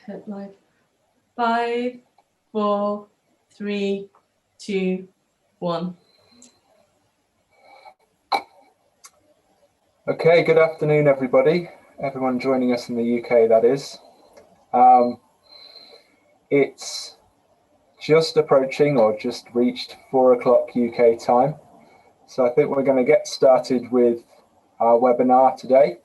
hit live. 5, 4, 3, 2, 1. Okay, good afternoon, everybody. Everyone joining us in the UK, that is. It's just approaching or just reached 4 o'clock UK time. So I think we're going to get started with our webinar today.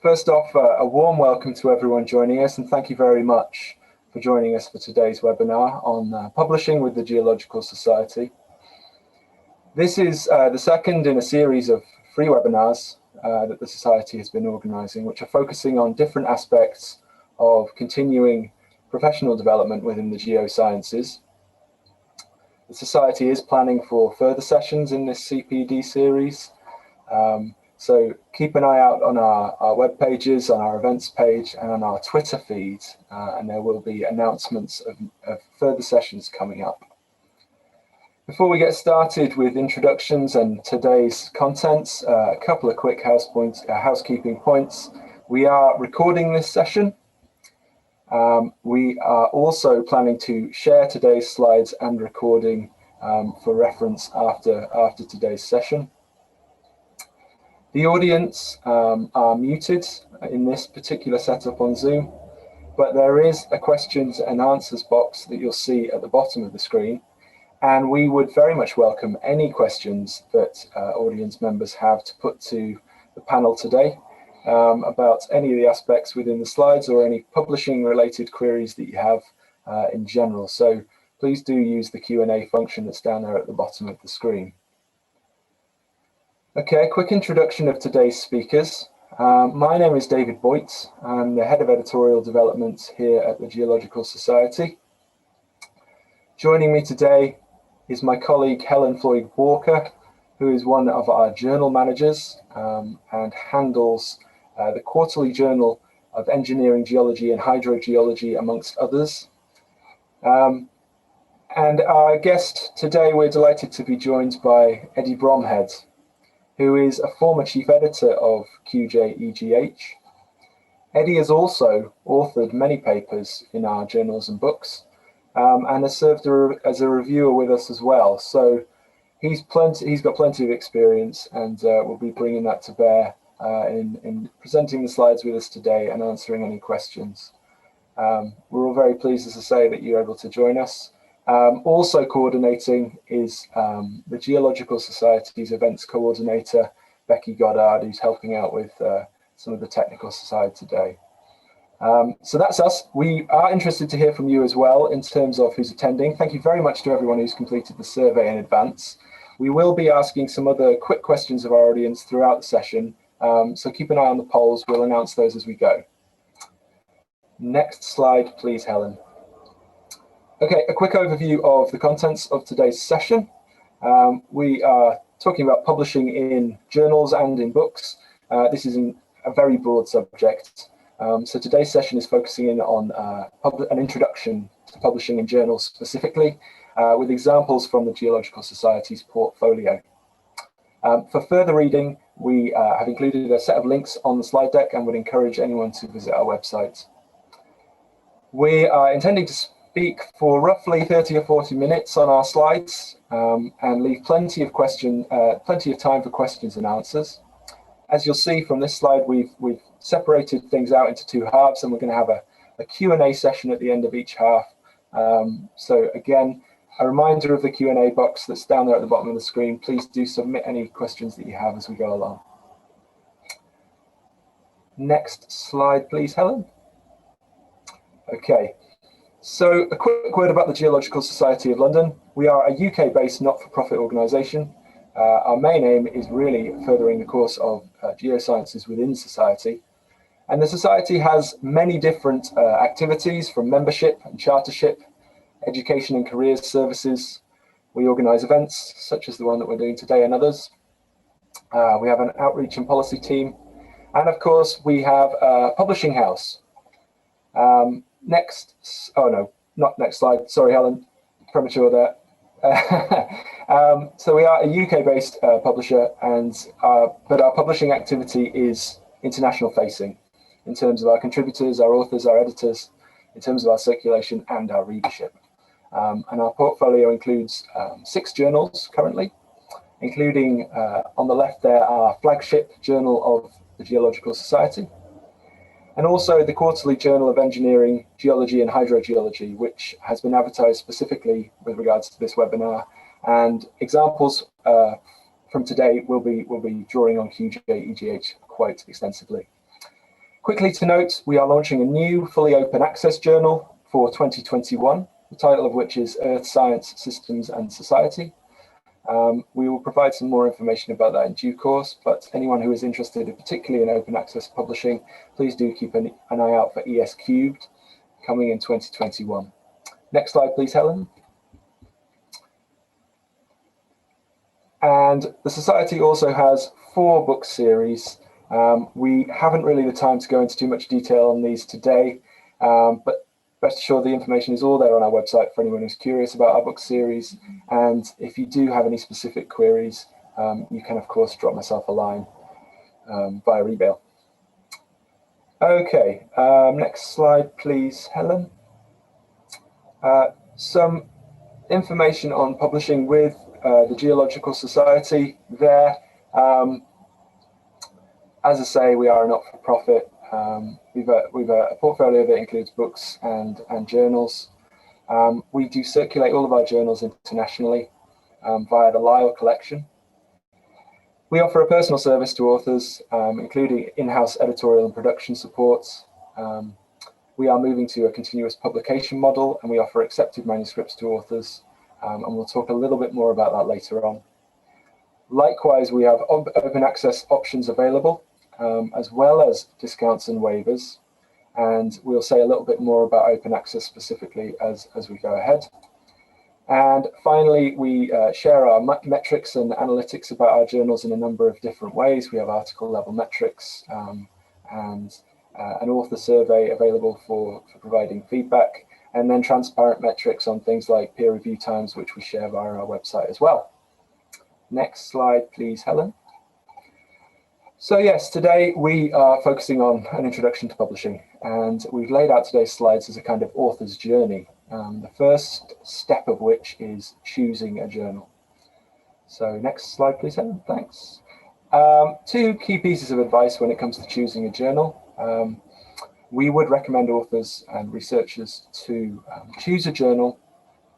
First off, a warm welcome to everyone joining us, and thank you very much for joining us for today's webinar on publishing with the Geological Society. This is the second in a series of free webinars that the Society has been organising, which are focusing on different aspects of continuing professional development within the geosciences. The Society is planning for further sessions in this CPD series. So keep an eye out on our web pages, on our events page, and on our Twitter feed, and there will be announcements of further sessions coming up. Before we get started with introductions and today's contents, a couple of quick housekeeping points. We are recording this session. We are also planning to share today's slides and recording for reference after today's session. The audience are muted in this particular setup on Zoom, but there is a questions and answers box that you'll see at the bottom of the screen, and we would very much welcome any questions that audience members have to put to the panel today about any of the aspects within the slides or any publishing related queries that you have in general. So please do use the Q&A function that's down there at the bottom of the screen. Okay, a quick introduction of today's speakers. My name is David Boyt. I'm the Head of Editorial Development here at the Geological Society. Joining me today is my colleague Helen Floyd-Walker, who is one of our journal managers and handles the quarterly journal of Engineering, Geology and Hydrogeology, amongst others. And our guest today, we're delighted to be joined by Eddie Bromhead, who is a former chief editor of QJEGH. Eddie has also authored many papers in our journals and books, and has served as a reviewer with us as well. So he's got plenty of experience, and will be bringing that to bear in presenting the slides with us today and answering any questions. We're all very pleased, as I say, that you're able to join us. Also coordinating is the Geological Society's events coordinator, Becky Goddard, who's helping out with some of the technical side today. So that's us. We are interested to hear from you as well in terms of who's attending. Thank you very much to everyone who's completed the survey in advance. We will be asking some other quick questions of our audience throughout the session, so keep an eye on the polls. We'll announce those as we go. Next slide, please, Helen. Okay, a quick overview of the contents of today's session. We are talking about publishing in journals and in books. This is a very broad subject. So today's session is focusing in on an introduction to publishing in journals specifically, with examples from the Geological Society's portfolio. For further reading, we have included a set of links on the slide deck and would encourage anyone to visit our website. We are intending to speak for roughly 30 or 40 minutes on our slides and leave plenty of time for questions and answers. As you'll see from this slide, we've separated things out into two halves, and we're going to have a Q&A session at the end of each half. So again, a reminder of the Q&A box that's down there at the bottom of the screen. Please do submit any questions that you have as we go along. Next slide, please, Helen. Okay. So a quick word about the Geological Society of London. We are a UK-based not-for-profit organisation. Our main aim is really furthering the course of geosciences within society. And the Society has many different activities, from membership and chartership, education and careers services. We organise events such as the one that we're doing today and others. We have an outreach and policy team. And of course, we have a publishing house. Not next slide. Sorry, Helen, premature there. So we are a UK-based publisher, but our publishing activity is international facing. in terms of our contributors, our authors, our editors, in terms of our circulation and our readership. And our portfolio includes 6 journals currently, including on the left there our flagship journal of the Geological Society, and also the quarterly Journal of Engineering, Geology and Hydrogeology, which has been advertised specifically with regards to this webinar. And examples from today will be drawing on QJ-EGH quite extensively. Quickly to note, we are launching a new fully open access journal for 2021, the title of which is Earth Science, Systems and Society. We will provide some more information about that in due course, but anyone who is interested particularly in open access publishing, please do keep an eye out for ES Cubed coming in 2021. Next slide, please, Helen. And the Society also has 4 book series. We haven't really the time to go into too much detail on these today, but rest assured the information is all there on our website for anyone who's curious about our book series. And if you do have any specific queries, you can of course drop myself a line via email. Okay, next slide please, Helen. Some information on publishing with the Geological Society there. As I say, we are a not-for-profit. We've a portfolio that includes books and journals. We do circulate all of our journals internationally via the Lyle collection. We offer a personal service to authors, including in-house editorial and production support. We are moving to a continuous publication model, and we offer accepted manuscripts to authors, and we'll talk a little bit more about that later on. Likewise, we have open access options available, as well as discounts and waivers, and we'll say a little bit more about open access specifically as we go ahead. And finally, we share our metrics and analytics about our journals in a number of different ways. We have article level metrics and an author survey available for providing feedback, and then transparent metrics on things like peer review times, which we share via our website as well. Next slide, please, Helen. So yes, today we are focusing on an introduction to publishing, and we've laid out today's slides as a kind of author's journey, the first step of which is choosing a journal. So next slide, please, Helen, thanks. 2 key pieces of advice when it comes to choosing a journal. We would recommend authors and researchers to choose a journal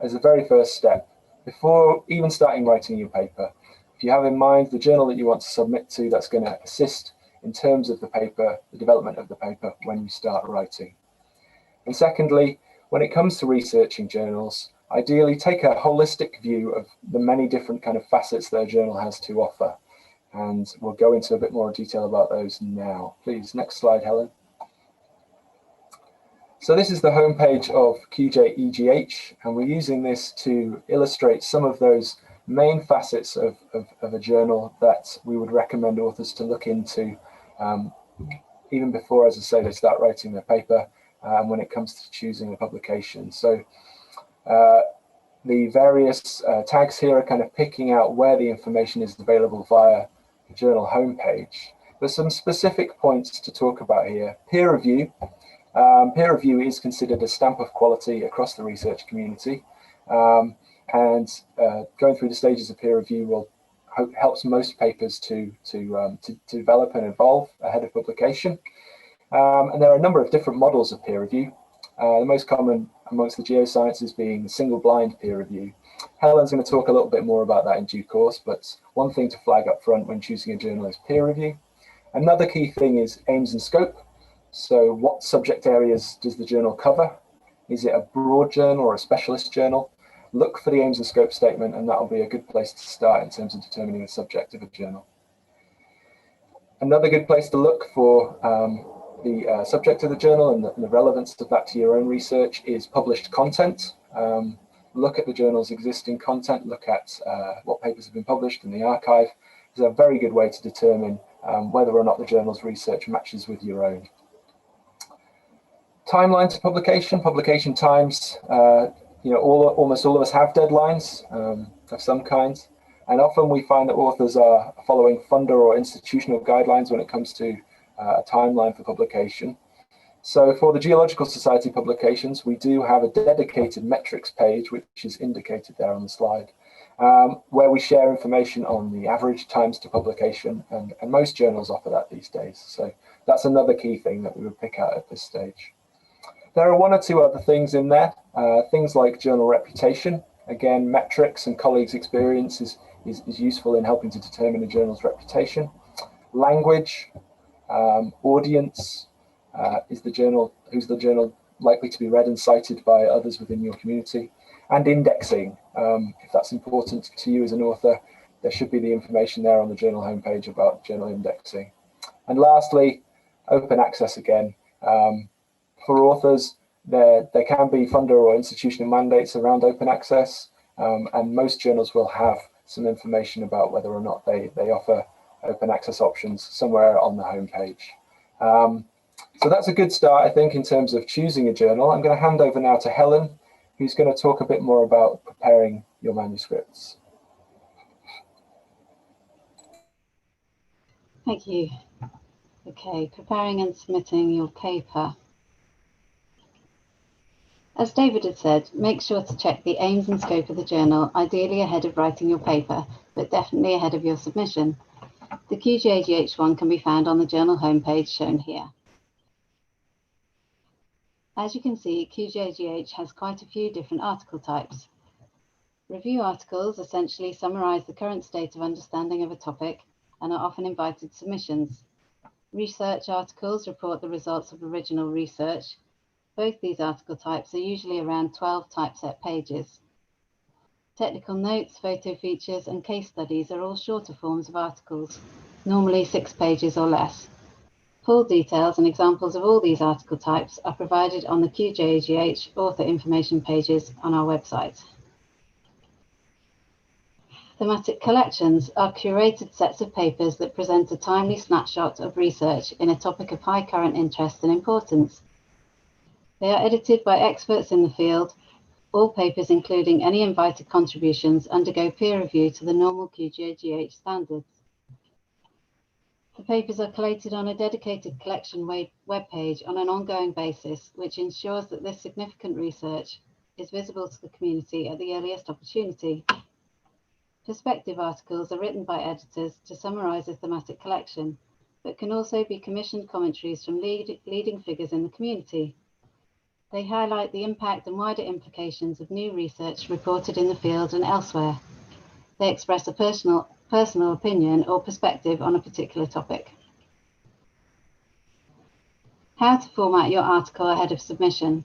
as the very first step before even starting writing your paper. If you have in mind the journal that you want to submit to, that's going to assist in terms of the paper, the development of the paper when you start writing. And secondly, when it comes to researching journals, ideally take a holistic view of the many different kind of facets that a journal has to offer. And we'll go into a bit more detail about those now. Please, next slide, Helen. So this is the homepage of QJ-EGH, and we're using this to illustrate some of those main facets of a journal that we would recommend authors to look into even before, as I say, they start writing their paper, when it comes to choosing a publication. So the various tags here are kind of picking out where the information is available via the journal homepage. There's some specific points to talk about here. Peer review. Peer review is considered a stamp of quality across the research community. And going through the stages of peer review helps most papers to develop and evolve ahead of publication. And there are a number of different models of peer review. The most common amongst the geosciences being single blind peer review. Helen's going to talk a little bit more about that in due course, but one thing to flag up front when choosing a journal is peer review. Another key thing is aims and scope. So what subject areas does the journal cover? Is it a broad journal or a specialist journal? Look for the aims and scope statement, and that will be a good place to start in terms of determining the subject of a journal. Another good place to look for the subject of the journal and the relevance of that to your own research is published content. Look at the journal's existing content, look at what papers have been published in the archive. It's a very good way to determine whether or not the journal's research matches with your own. Timeline to publication, publication times. Almost all of us have deadlines of some kind, and often we find that authors are following funder or institutional guidelines when it comes to a timeline for publication. So for the Geological Society publications, we do have a dedicated metrics page, which is indicated there on the slide, where we share information on the average times to publication, and most journals offer that these days. So that's another key thing that we would pick out at this stage. There are one or two other things in there, things like journal reputation. Again, metrics and colleagues' experience is useful in helping to determine a journal's reputation. Language, audience, who's the journal likely to be read and cited by others within your community, and indexing. If that's important to you as an author, there should be the information there on the journal homepage about journal indexing. And lastly, open access again. For authors, there can be funder or institutional mandates around open access, and most journals will have some information about whether or not they offer open access options somewhere on the homepage. So that's a good start, I think, in terms of choosing a journal. I'm going to hand over now to Helen, who's going to talk a bit more about preparing your manuscripts. Thank you. Okay, preparing and submitting your paper. As David had said, make sure to check the aims and scope of the journal, ideally ahead of writing your paper, but definitely ahead of your submission. The QJGH one can be found on the journal homepage shown here. As you can see, QJGH has quite a few different article types. Review articles essentially summarize the current state of understanding of a topic and are often invited submissions. Research articles report the results of original research. Both these article types are usually around 12 typeset pages. Technical notes, photo features, and case studies are all shorter forms of articles, normally 6 pages or less. Full details and examples of all these article types are provided on the QJGH author information pages on our website. Thematic collections are curated sets of papers that present a timely snapshot of research in a topic of high current interest and importance. They are edited by experts in the field. All papers, including any invited contributions, undergo peer review to the normal QJGH standards. The papers are collated on a dedicated collection webpage on an ongoing basis, which ensures that this significant research is visible to the community at the earliest opportunity. Perspective articles are written by editors to summarize a thematic collection, but can also be commissioned commentaries from leading figures in the community. They highlight the impact and wider implications of new research reported in the field and elsewhere. They express a personal opinion or perspective on a particular topic. How to format your article ahead of submission.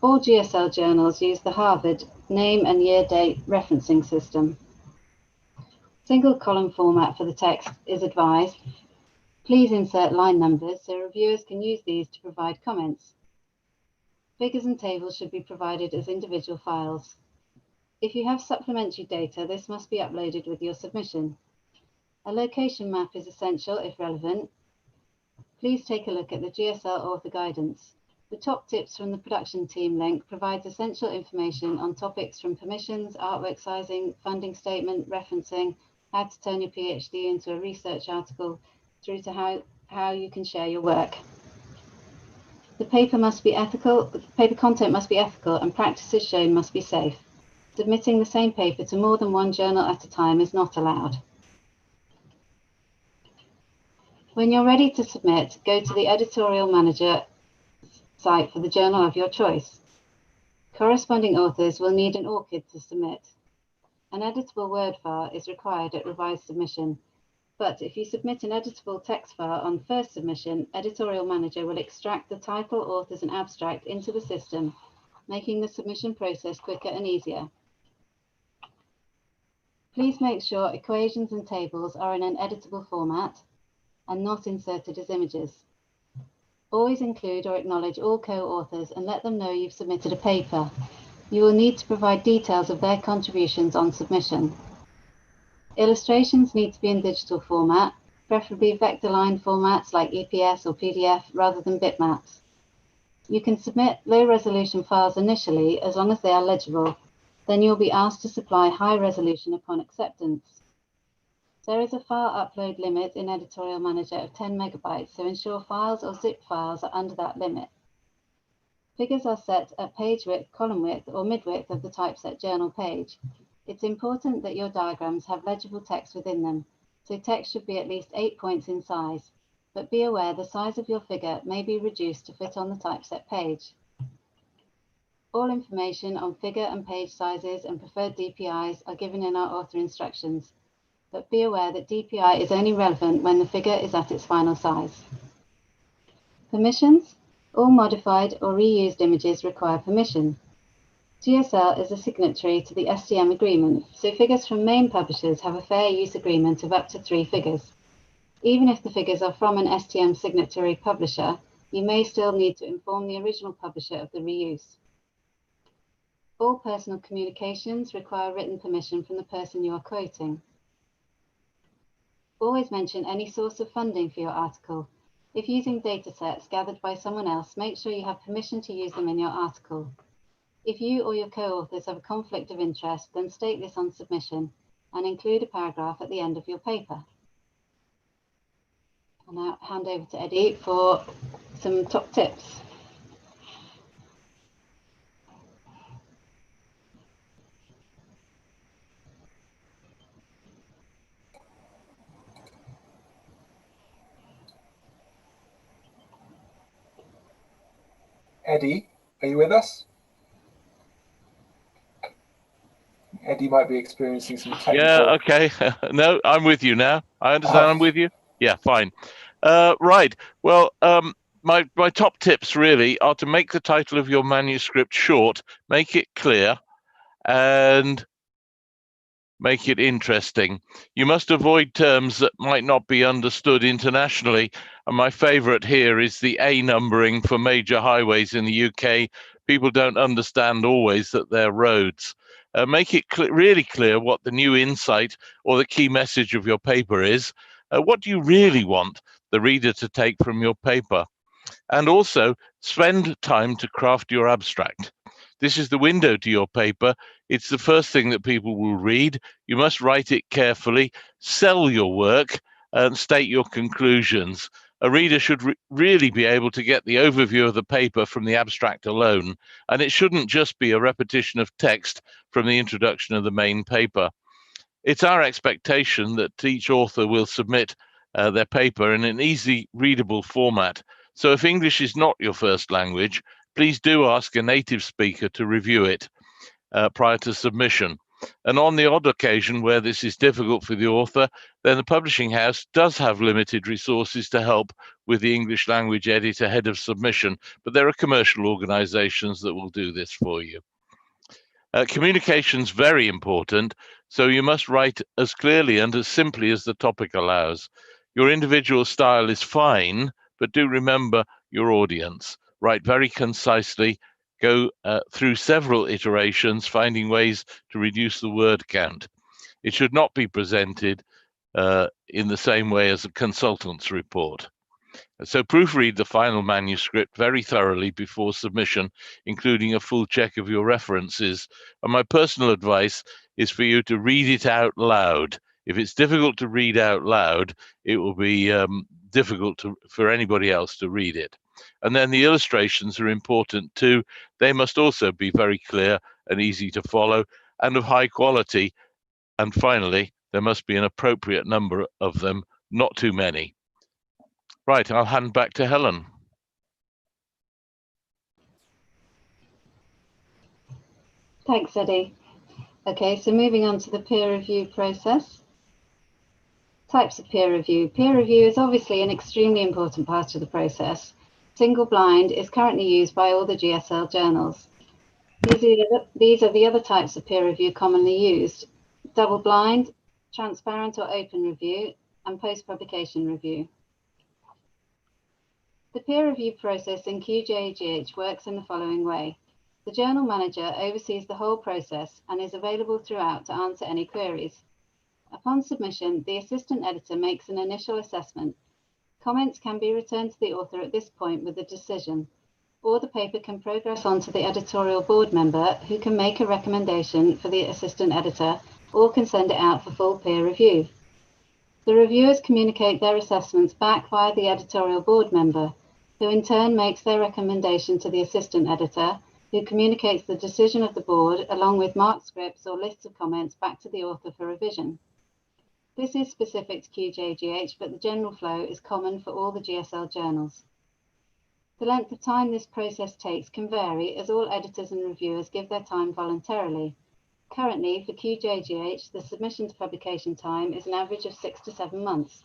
All GSL journals use the Harvard name and year date referencing system. Single column format for the text is advised. Please insert line numbers so reviewers can use these to provide comments. Figures and tables should be provided as individual files. If you have supplementary data, this must be uploaded with your submission. A location map is essential if relevant. Please take a look at the GSL author guidance. The top tips from the production team link provides essential information on topics from permissions, artwork sizing, funding statement, referencing, how to turn your PhD into a research article, through to how you can share your work. The paper content must be ethical, and practices shown must be safe. Submitting the same paper to more than one journal at a time is not allowed. When you're ready to submit, go to the editorial manager site for the journal of your choice. Corresponding authors will need an ORCID to submit. An editable Word file is required at revised submission, but if you submit an editable text file on first submission, Editorial Manager will extract the title, authors, and abstract into the system, making the submission process quicker and easier. Please make sure equations and tables are in an editable format and not inserted as images. Always include or acknowledge all co-authors and let them know you've submitted a paper. You will need to provide details of their contributions on submission. Illustrations need to be in digital format, preferably vector-line formats like EPS or PDF rather than bitmaps. You can submit low-resolution files initially as long as they are legible. Then you'll be asked to supply high resolution upon acceptance. There is a file upload limit in Editorial Manager of 10 megabytes, so ensure files or zip files are under that limit. Figures are set at page width, column width, or mid-width of the typeset journal page. It's important that your diagrams have legible text within them, so text should be at least 8 points in size, but be aware the size of your figure may be reduced to fit on the typeset page. All information on figure and page sizes and preferred DPIs are given in our author instructions, but be aware that DPI is only relevant when the figure is at its final size. Permissions. All modified or reused images require permission. GSL is a signatory to the STM agreement, so figures from main publishers have a fair use agreement of up to 3 figures. Even if the figures are from an STM signatory publisher, you may still need to inform the original publisher of the reuse. All personal communications require written permission from the person you are quoting. Always mention any source of funding for your article. If using datasets gathered by someone else, make sure you have permission to use them in your article. If you or your co-authors have a conflict of interest, then state this on submission and include a paragraph at the end of your paper. I'll now hand over to Eddie for some top tips. Eddie, are you with us? Eddie might be experiencing some technical... Yeah, okay. No, I'm with you now. I understand. I'm with you. Yeah, fine. Right. Well, my top tips really are to make the title of your manuscript short, make it clear, and make it interesting. You must avoid terms that might not be understood internationally. And my favorite here is the A numbering for major highways in the UK. People don't understand always that they're roads. Make it really clear what the new insight or the key message of your paper is. What do you really want the reader to take from your paper? And also spend time to craft your abstract. This is the window to your paper. It's the first thing that people will read. You must write it carefully, sell your work, and state your conclusions. A reader should really be able to get the overview of the paper from the abstract alone, and it shouldn't just be a repetition of text from the introduction of the main paper. It's our expectation that each author will submit their paper in an easy readable format. So if English is not your first language, please do ask a native speaker to review it prior to submission. And on the odd occasion where this is difficult for the author, then the publishing house does have limited resources to help with the English language edit ahead of submission, but there are commercial organizations that will do this for you. Communication's very important, so you must write as clearly and as simply as the topic allows. Your individual style is fine, but do remember your audience. Write very concisely, go through several iterations, finding ways to reduce the word count. It should not be presented in the same way as a consultant's report. So proofread the final manuscript very thoroughly before submission, including a full check of your references. And my personal advice is for you to read it out loud. If it's difficult to read out loud, it will be difficult for anybody else to read it. And then the illustrations are important too. They must also be very clear and easy to follow and of high quality. And finally, there must be an appropriate number of them, not too many. Right, I'll hand back to Helen. Thanks, Eddie. Okay, so moving on to the peer review process. Types of peer review. Peer review is obviously an extremely important part of the process. Single blind is currently used by all the GSL journals. These are the other types of peer review commonly used: double blind, transparent or open review, and post-publication review. The peer review process in QJGH works in the following way. The journal manager oversees the whole process and is available throughout to answer any queries. Upon submission, the assistant editor makes an initial assessment. Comments can be returned to the author at this point with a decision, or the paper can progress on to the editorial board member, who can make a recommendation for the assistant editor or can send it out for full peer review. The reviewers communicate their assessments back via the editorial board member, who in turn makes their recommendation to the assistant editor, who communicates the decision of the board along with marked scripts or lists of comments back to the author for revision. This is specific to QJGH, but the general flow is common for all the GSL journals. The length of time this process takes can vary, as all editors and reviewers give their time voluntarily. Currently, for QJGH, the submission to publication time is an average of 6 to 7 months.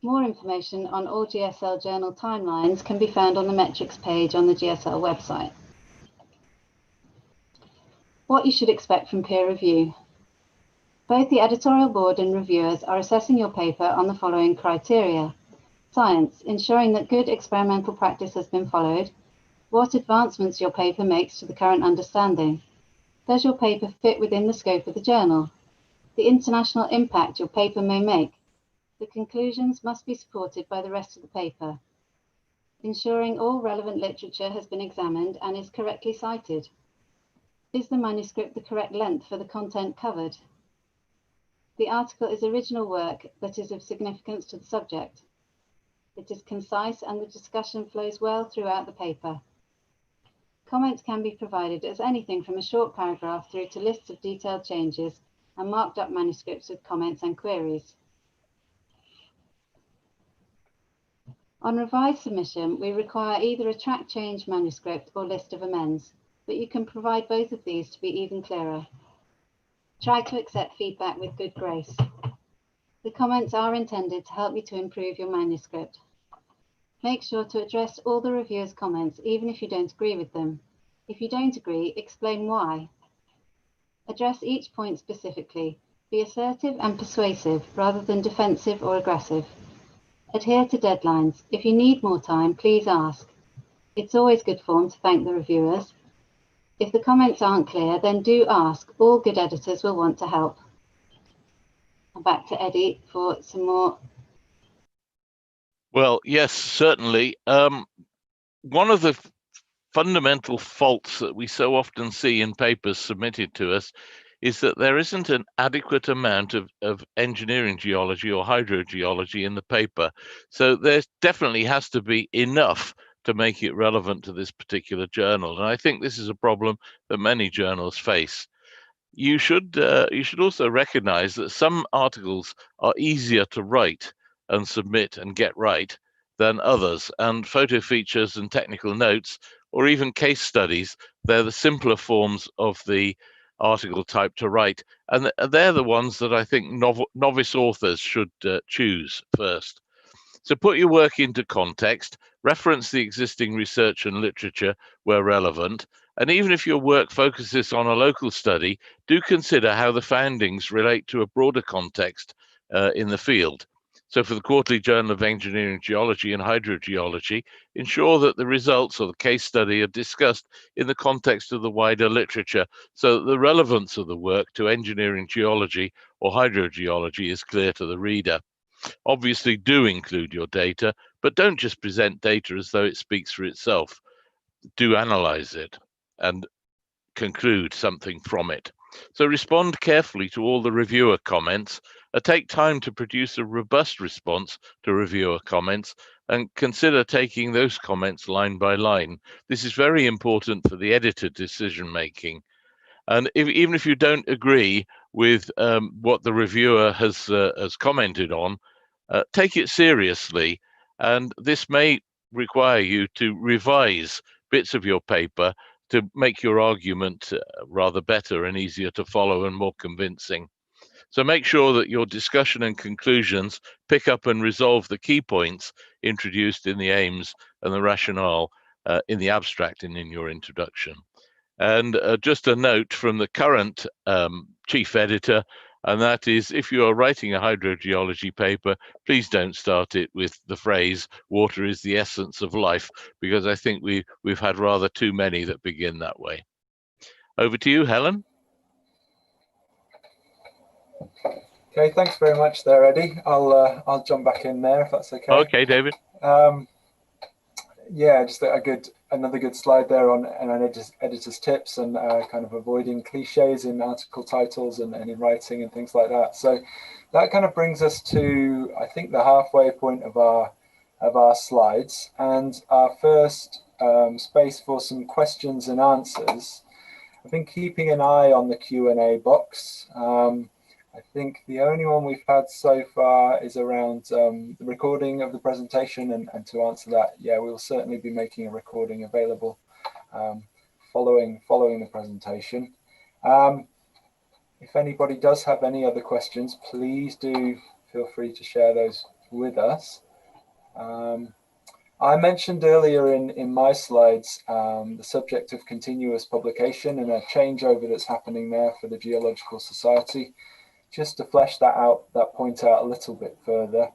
More information on all GSL journal timelines can be found on the metrics page on the GSL website. What you should expect from peer review. Both the editorial board and reviewers are assessing your paper on the following criteria. Science, ensuring that good experimental practice has been followed. What advancements your paper makes to the current understanding. Does your paper fit within the scope of the journal? The international impact your paper may make. The conclusions must be supported by the rest of the paper. Ensuring all relevant literature has been examined and is correctly cited. Is the manuscript the correct length for the content covered? The article is original work that is of significance to the subject. It is concise and the discussion flows well throughout the paper. Comments can be provided as anything from a short paragraph through to lists of detailed changes and marked up manuscripts with comments and queries. On revised submission, we require either a track change manuscript or list of amends, but you can provide both of these to be even clearer. Try to accept feedback with good grace. The comments are intended to help you to improve your manuscript. Make sure to address all the reviewers' comments, even if you don't agree with them. If you don't agree, explain why. Address each point specifically. Be assertive and persuasive rather than defensive or aggressive. Adhere to deadlines. If you need more time, please ask. It's always good form to thank the reviewers. If the comments aren't clear, then do ask. All good editors will want to help. And back to Eddie for some more. Well, yes, certainly. One of the fundamental faults that we so often see in papers submitted to us is that there isn't an adequate amount of engineering geology or hydrogeology in the paper. So there definitely has to be enough to make it relevant to this particular journal. And I think this is a problem that many journals face. You should also recognize that some articles are easier to write and submit and get right than others. And photo features and technical notes, or even case studies, they're the simpler forms of the article type to write. And they're the ones that I think novice authors should choose first. So put your work into context, reference the existing research and literature where relevant, and even if your work focuses on a local study, do consider how the findings relate to a broader context in the field. So for the Quarterly Journal of Engineering Geology and Hydrogeology, ensure that the results of the case study are discussed in the context of the wider literature, so that the relevance of the work to engineering geology or hydrogeology is clear to the reader. Obviously, do include your data, but don't just present data as though it speaks for itself. Do analyze it and conclude something from it. So respond carefully to all the reviewer comments, take time to produce a robust response to reviewer comments, and consider taking those comments line by line. This is very important for the editor decision making. And even if you don't agree with what the reviewer has commented on, take it seriously, and this may require you to revise bits of your paper to make your argument rather better and easier to follow and more convincing. So make sure that your discussion and conclusions pick up and resolve the key points introduced in the aims and the rationale in the abstract and in your introduction. And just a note from the current chief editor, and that is, if you are writing a hydrogeology paper, please don't start it with the phrase, water is the essence of life, because I think we've had rather too many that begin that way. Over to you, Helen. Okay, thanks very much there, Eddie. I'll jump back in there if that's okay. Okay, David. yeah, just another good slide there on an editor's tips and kind of avoiding cliches in article titles and in writing and things like that. So that kind of brings us to, I think, the halfway point of our slides and our first space for some questions and answers. I've been keeping an eye on the Q&A box. I think the only one we've had so far is around the recording of the presentation, and to answer that, yeah, we'll certainly be making a recording available following the presentation. If anybody does have any other questions, please do feel free to share those with us. I mentioned earlier in my slides the subject of continuous publication and a changeover that's happening there for the Geological Society. Just to flesh that point out a little bit further.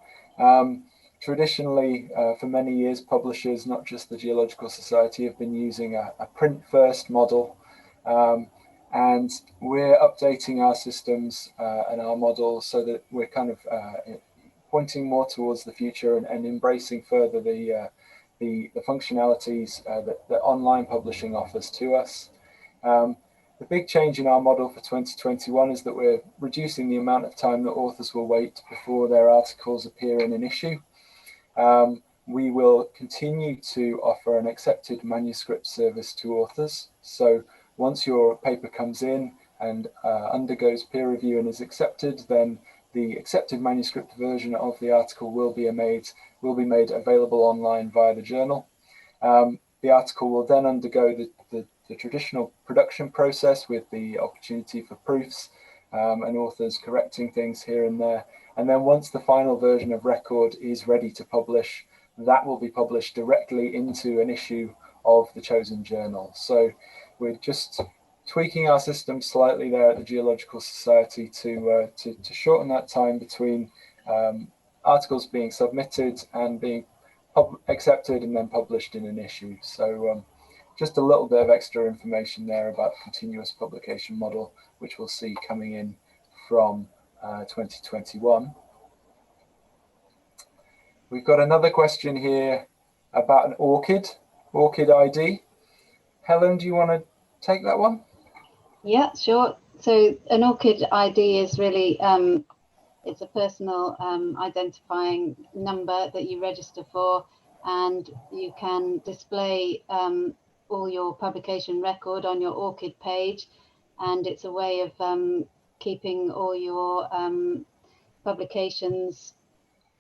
Traditionally, for many years, publishers, not just the Geological Society, have been using a print-first model, and we're updating our systems and our models so that we're kind of pointing more towards the future and embracing further the functionalities that online publishing offers to us. The big change in our model for 2021 is that we're reducing the amount of time that authors will wait before their articles appear in an issue. We will continue to offer an accepted manuscript service to authors. So once your paper comes in and undergoes peer review and is accepted, then the accepted manuscript version of the article will be made available online via the journal. The article will then undergo the traditional production process with the opportunity for proofs and authors correcting things here and there. And then once the final version of record is ready to publish, that will be published directly into an issue of the chosen journal. So we're just tweaking our system slightly there at the Geological Society to shorten that time between articles being submitted and being accepted and then published in an issue. So just a little bit of extra information there about the continuous publication model, which we'll see coming in from 2021. We've got another question here about an Orchid ID. Helen, do you want to take that one? Yeah, sure. So an Orchid ID is really, it's a personal identifying number that you register for, and you can display all your publication record on your Orchid page, and it's a way of keeping all your publications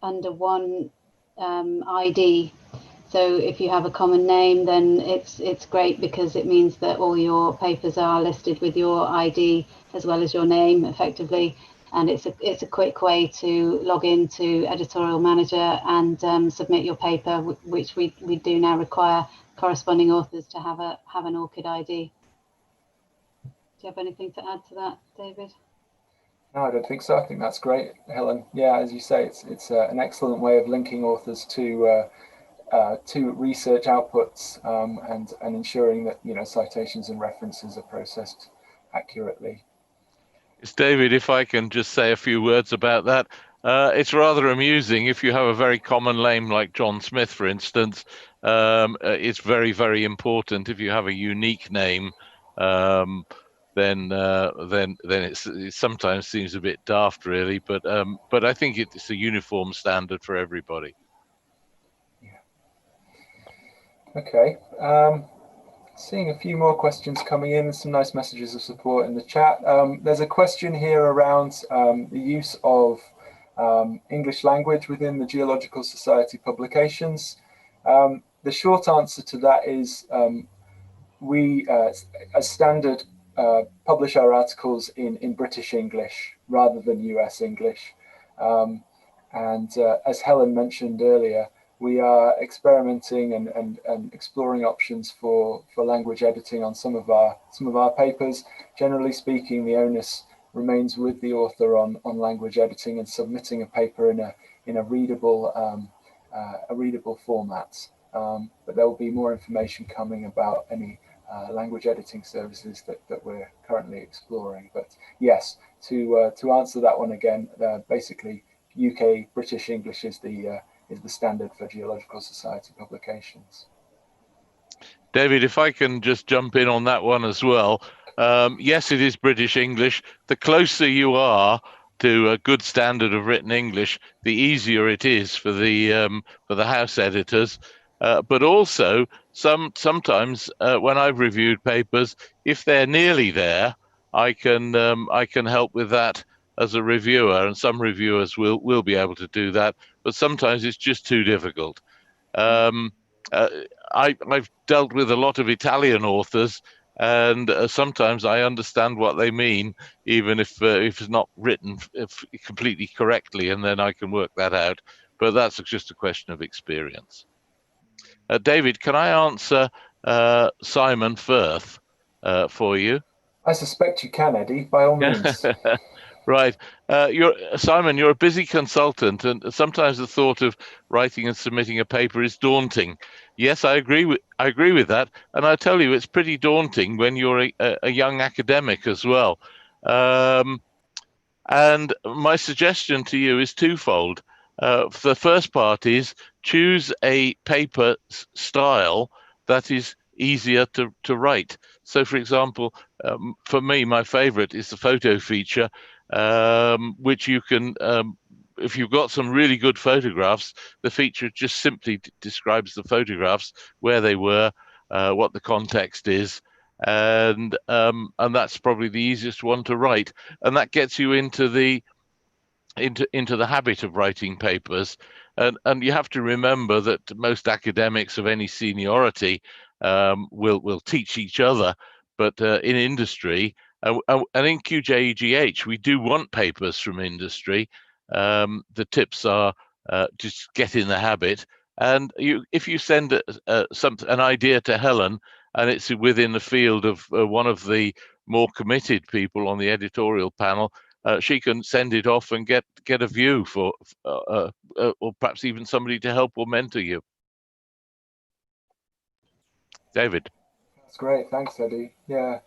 under one ID. So if you have a common name, then it's great because it means that all your papers are listed with your ID as well as your name effectively. And it's a quick way to log into Editorial Manager and submit your paper, which we do now require corresponding authors to have an Orchid ID. Do you have anything to add to that, David? No, I don't think so. I think that's great, Helen. Yeah, as you say, it's an excellent way of linking authors to research outputs and ensuring that citations and references are processed accurately. It's David, if I can just say a few words about that. It's rather amusing if you have a very common name like John Smith, for instance. It's very, very important. If you have a unique name, then it sometimes seems a bit daft, really. But I think it's a uniform standard for everybody. Okay, seeing a few more questions coming in, some nice messages of support in the chat. There's a question here around the use of English language within the Geological Society publications. The short answer to that is we, as standard, publish our articles in British English rather than US English. And as Helen mentioned earlier, we are experimenting and exploring options for language editing on some of our papers. Generally speaking, the onus remains with the author on language editing and submitting a paper in a readable format. But there will be more information coming about any language editing services that we're currently exploring. But yes, to answer that one again, basically UK British English is the standard for Geological Society publications. David, if I can just jump in on that one as well. Yes, it is British English. The closer you are to a good standard of written English, the easier it is for the house editors. But also, sometimes when I've reviewed papers, if they're nearly there, I can help with that as a reviewer, and some reviewers will be able to do that. But sometimes it's just too difficult. I've dealt with a lot of Italian authors, and sometimes I understand what they mean, even if it's not written completely correctly, and then I can work that out. But that's just a question of experience. David, can I answer Simon Firth for you? I suspect you can, Eddie, by all means. Right. Simon, you're a busy consultant, and sometimes the thought of writing and submitting a paper is daunting. Yes, I agree with that, and I tell you, it's pretty daunting when you're a young academic as well. And my suggestion to you is twofold. The first part is choose a paper style that is easier to write. So, for example, for me, my favorite is the photo feature, which you can, if you've got some really good photographs, the feature just simply describes the photographs, where they were, what the context is, and that's probably the easiest one to write, and that gets you into the habit of writing papers. And you have to remember that most academics of any seniority will teach each other, but in industry and in QJEGH, we do want papers from industry. The tips are just get in the habit, and if you send an idea to Helen, and it's within the field of one of the more committed people on the editorial panel, she can send it off and get a view for, or perhaps even somebody to help or mentor you. David. That's great. Thanks, Eddie. Yeah.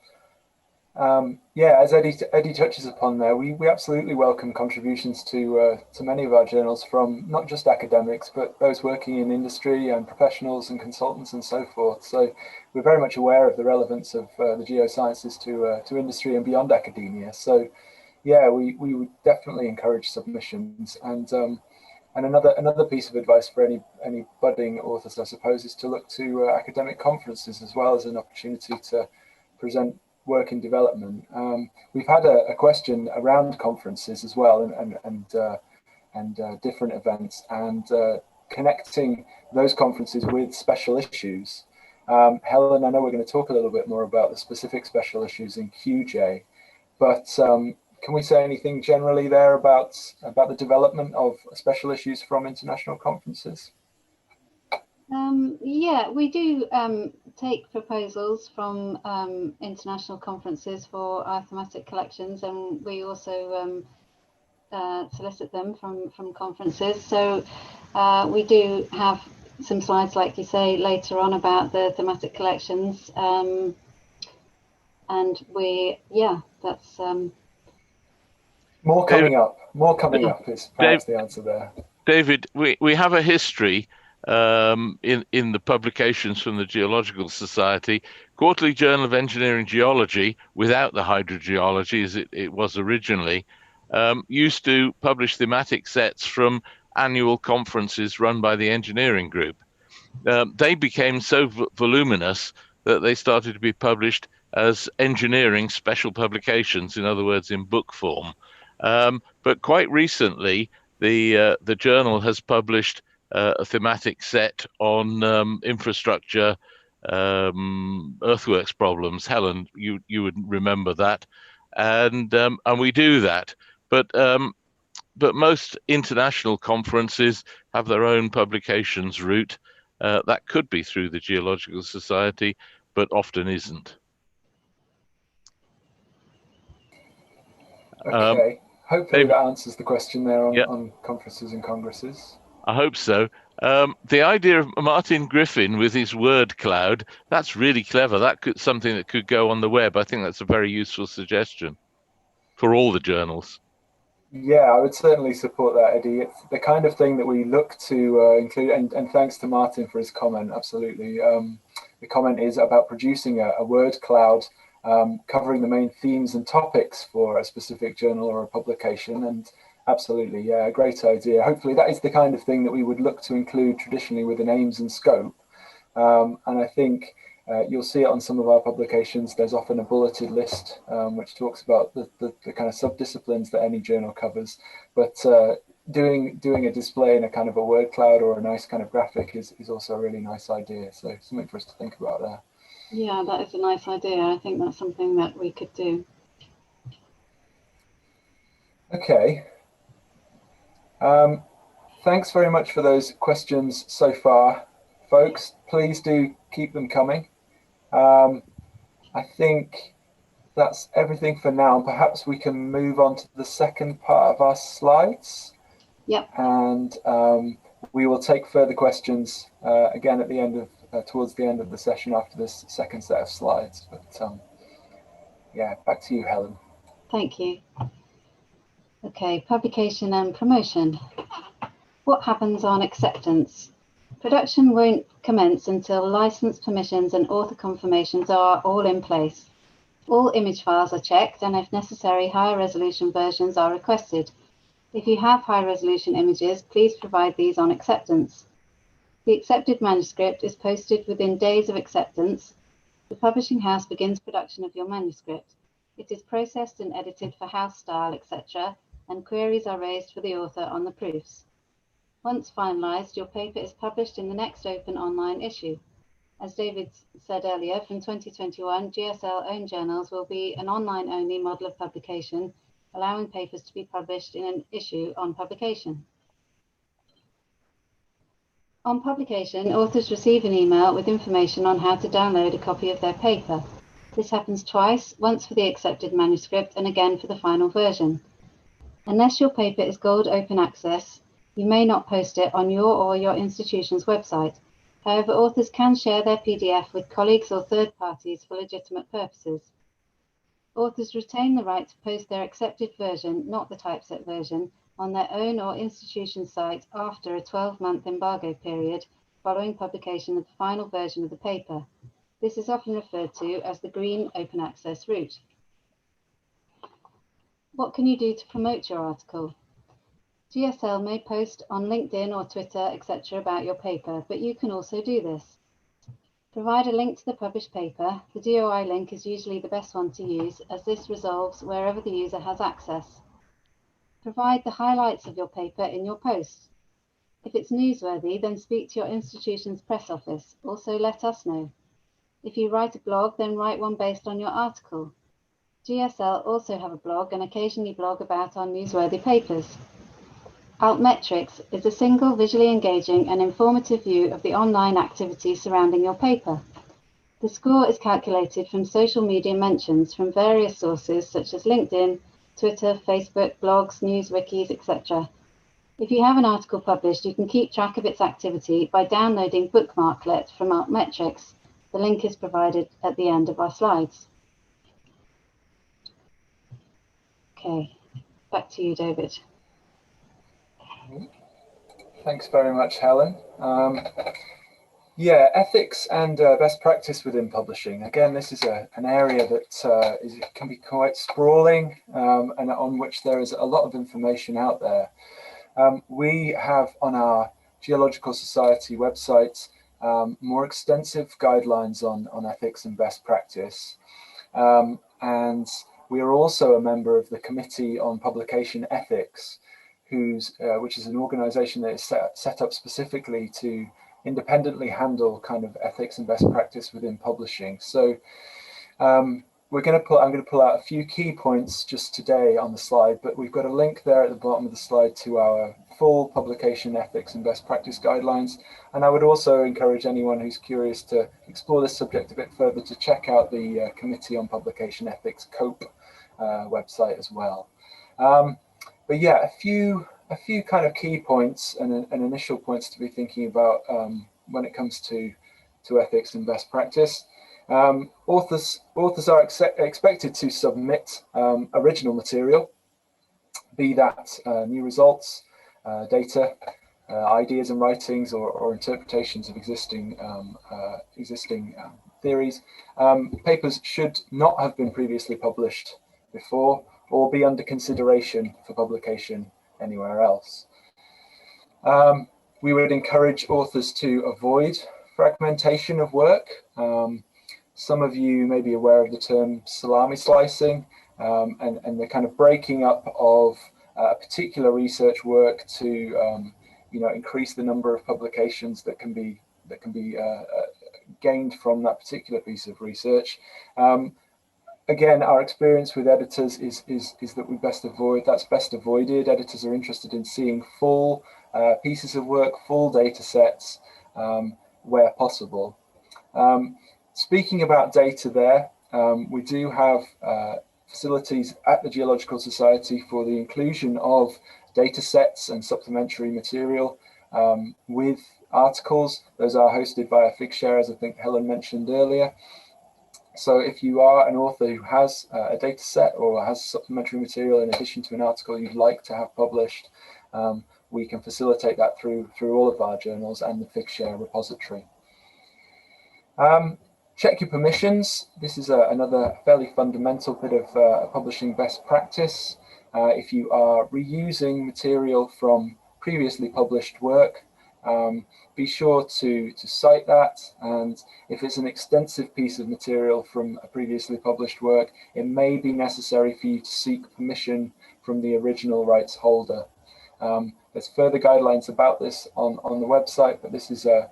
Yeah, as Eddie touches upon there, we absolutely welcome contributions to many of our journals from not just academics, but those working in industry and professionals and consultants and so forth. So we're very much aware of the relevance of the geosciences to industry and beyond academia. So yeah, we would definitely encourage submissions. And another piece of advice for any budding authors, I suppose, is to look to academic conferences as well as an opportunity to present work in development. We've had a question around conferences as well, and different events, and connecting those conferences with special issues. Helen, I know we're going to talk a little bit more about the specific special issues in QJ, but can we say anything generally there about the development of special issues from international conferences? Yeah, we do take proposals from international conferences for our thematic collections, and we also solicit them from conferences. So we do have some slides, like you say, later on about the thematic collections, and that's more coming up. More coming up is perhaps the answer there. David, we have a history in the publications from the Geological Society. Quarterly Journal of Engineering Geology, without the Hydrogeology as it was originally, used to publish thematic sets from annual conferences run by the engineering group. They became so voluminous that they started to be published as engineering special publications, in other words, in book form. But quite recently, the journal has published a thematic set on infrastructure, earthworks problems. Helen, you would remember that, and we do that. But most international conferences have their own publications route. That could be through the Geological Society, but often isn't. Okay. Hopefully David, that answers the question there on conferences and congresses. I hope so. The idea of Martin Griffin with his word cloud, that's really clever. That could something that could go on the web. I think that's a very useful suggestion for all the journals. Yeah, I would certainly support that, Eddie. It's the kind of thing that we look to include, and thanks to Martin for his comment, absolutely. the comment is about producing a word cloud covering the main themes and topics for a specific journal or a publication. And absolutely, yeah, a great idea. Hopefully that is the kind of thing that we would look to include traditionally within aims and scope. And I think you'll see it on some of our publications. There's often a bulleted list which talks about the kind of sub-disciplines that any journal covers. But doing a display in a kind of a word cloud or a nice kind of graphic is also a really nice idea. So something for us to think about there. Yeah, that is a nice idea. I think that's something that we could do. Okay. Thanks very much for those questions so far, folks. Please do keep them coming. I think that's everything for now. Perhaps we can move on to the second part of our slides. Yep. And we will take further questions again at the end of towards the end of the session after this second set of slides. But yeah, back to you, Helen. Thank you. Okay, publication and promotion. What happens on acceptance? Production won't commence until license permissions and author confirmations are all in place. All image files are checked, and if necessary, higher resolution versions are requested. If you have high resolution images, please provide these on acceptance. The accepted manuscript is posted within days of acceptance. The publishing house begins production of your manuscript. It is processed and edited for house style, etc., and queries are raised for the author on the proofs. Once finalized, your paper is published in the next open online issue. As David said earlier, from 2021, GSL owned journals will be an online-only model of publication, allowing papers to be published in an issue on publication. On publication, authors receive an email with information on how to download a copy of their paper. This happens twice, once for the accepted manuscript and again for the final version. Unless your paper is Gold Open Access, you may not post it on your or your institution's website. However, authors can share their PDF with colleagues or third parties for legitimate purposes. Authors retain the right to post their accepted version, not the typeset version, on their own or institution site after a 12-month embargo period following publication of the final version of the paper. This is often referred to as the green open access route. What can you do to promote your article? GSL may post on LinkedIn or Twitter, etc. about your paper, but you can also do this. Provide a link to the published paper. The DOI link is usually the best one to use, as this resolves wherever the user has access. Provide the highlights of your paper in your post. If it's newsworthy, then speak to your institution's press office. Also let us know. If you write a blog, then write one based on your article. GSL also have a blog and occasionally blog about our newsworthy papers. Altmetrics is a single, visually engaging and informative view of the online activity surrounding your paper. The score is calculated from social media mentions from various sources such as LinkedIn, Twitter, Facebook, blogs, news, wikis, etc. If you have an article published, you can keep track of its activity by downloading Bookmarklet from Altmetrics. The link is provided at the end of our slides. Okay, back to you, David. Thanks very much, Helen. Yeah, ethics and best practice within publishing. Again, this is an area that can be quite sprawling and on which there is a lot of information out there. We have on our Geological Society website more extensive guidelines on ethics and best practice. And we are also a member of the Committee on Publication Ethics, which is an organization that is set up specifically to independently handle kind of ethics and best practice within publishing. So I'm going to pull out a few key points just today on the slide, but we've got a link there at the bottom of the slide to our full publication ethics and best practice guidelines. And I would also encourage anyone who's curious to explore this subject a bit further to check out the Committee on Publication Ethics COPE website as well. But yeah, a few kind of key points and initial points to be thinking about when it comes to ethics and best practice. Authors are expected to submit original material, be that new results, data, ideas and writings or interpretations of existing theories. Papers should not have been previously published before or be under consideration for publication anywhere else. We would encourage authors to avoid fragmentation of work. Some of you may be aware of the term salami slicing, and the kind of breaking up of a particular research work to increase the number of publications that can be gained from that particular piece of research. Again, our experience with editors is that that's best avoided. Editors are interested in seeing full pieces of work, full data sets where possible. Speaking about data there, we do have facilities at the Geological Society for the inclusion of data sets and supplementary material with articles. Those are hosted by a Figshare, as I think Helen mentioned earlier. So if you are an author who has a data set or has supplementary material in addition to an article you'd like to have published, we can facilitate that through all of our journals and the Figshare repository. Check your permissions. This is another fairly fundamental bit of publishing best practice. If you are reusing material from previously published work, be sure to cite that, and if it's an extensive piece of material from a previously published work, it may be necessary for you to seek permission from the original rights holder. There's further guidelines about this on the website, but this is a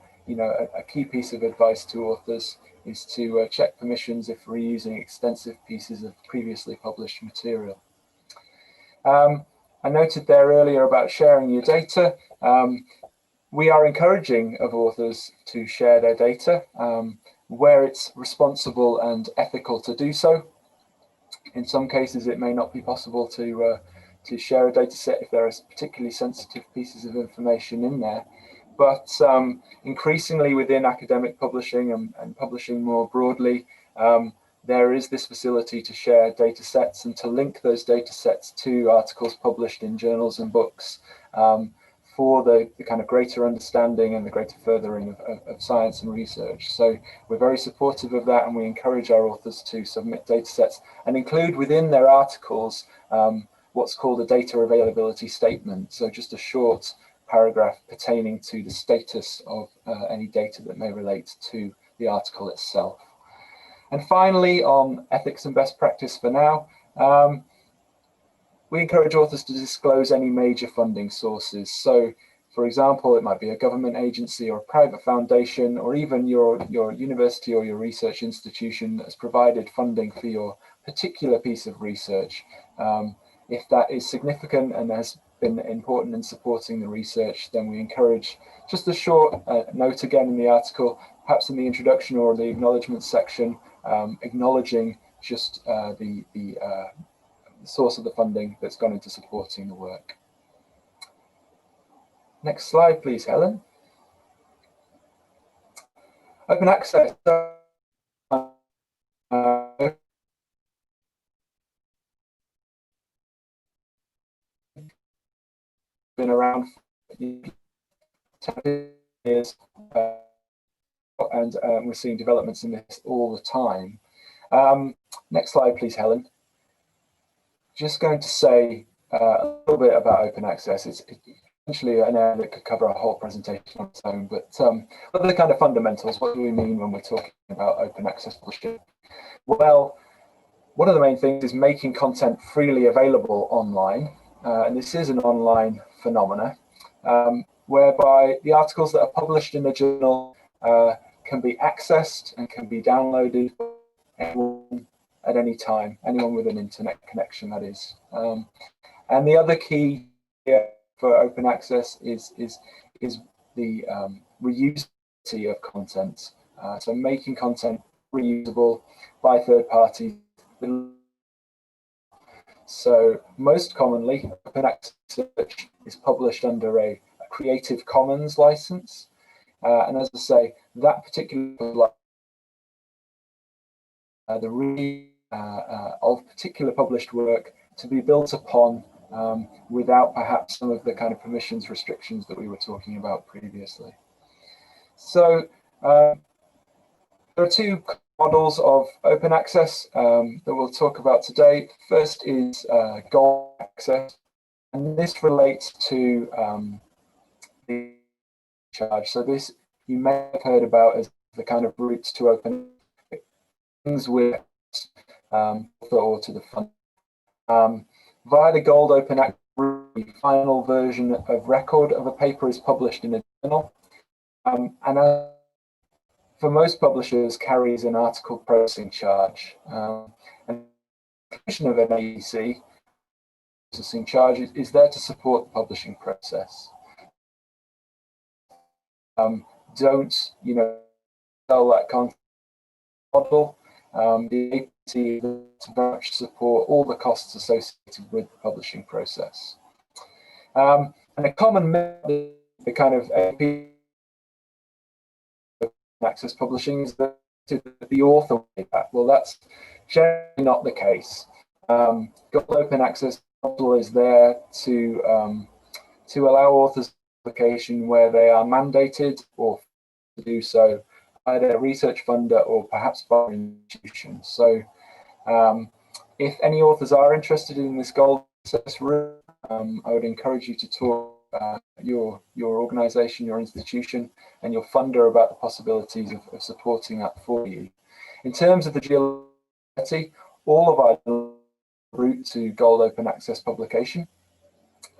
key piece of advice to authors, is to check permissions if reusing extensive pieces of previously published material. I noted there earlier about sharing your data. We are encouraging of authors to share their data where it's responsible and ethical to do so. In some cases, it may not be possible to share a data set if there are particularly sensitive pieces of information in there. But increasingly within academic publishing and publishing more broadly, there is this facility to share data sets and to link those data sets to articles published in journals and books for the kind of greater understanding and the greater furthering of science and research. So we're very supportive of that, and we encourage our authors to submit data sets and include within their articles what's called a data availability statement. So just a short paragraph pertaining to the status of any data that may relate to the article itself. And finally, on ethics and best practice for now, we encourage authors to disclose any major funding sources. So, for example, it might be a government agency or a private foundation, or even your university or your research institution that has provided funding for your particular piece of research. If that is significant and has been important in supporting the research, then we encourage just a short note again in the article, perhaps in the introduction or the acknowledgement section, acknowledging just the source of the funding that's gone into supporting the work. Next slide, please, Helen. Open access. Been around for 10 years, and we're seeing developments in this all the time. Next slide, please, Helen. Just going to say a little bit about open access. It's essentially an area that could cover a whole presentation on its own, but what are the kind of fundamentals? What do we mean when we're talking about open access publishing? Well, one of the main things is making content freely available online, and this is an online phenomena, whereby the articles that are published in a journal can be accessed and can be downloaded by anyone at any time, anyone with an internet connection, that is. And the other key for open access is the reusability of content. So making content reusable by third parties. So most commonly, open access research is published under a Creative Commons license. And as I say, that particular of particular published work to be built upon without perhaps some of the kind of permissions restrictions that we were talking about previously. So there are two models of open access that we'll talk about today. First is gold access, and this relates to the charge. So this you may have heard about as the kind of routes to open things with or to the fund. Via the gold open access, the final version of record of a paper is published in a journal, and for most publishers carries an article processing charge. And the creation of an AEC processing charge is there to support the publishing process. Don't sell that content model. The AEC will very much support all the costs associated with the publishing process. And a common method, the kind of AP access publishing, is that the author will pay that. Well, that's generally not the case. Gold open access model is there to allow authors publication where they are mandated or to do so by their research funder or perhaps by institutions. So if any authors are interested in this gold access route, I would encourage you to talk your organization, your institution, and your funder about the possibilities of supporting that for you. In terms of the Geological Society, all of our route to gold open access publication,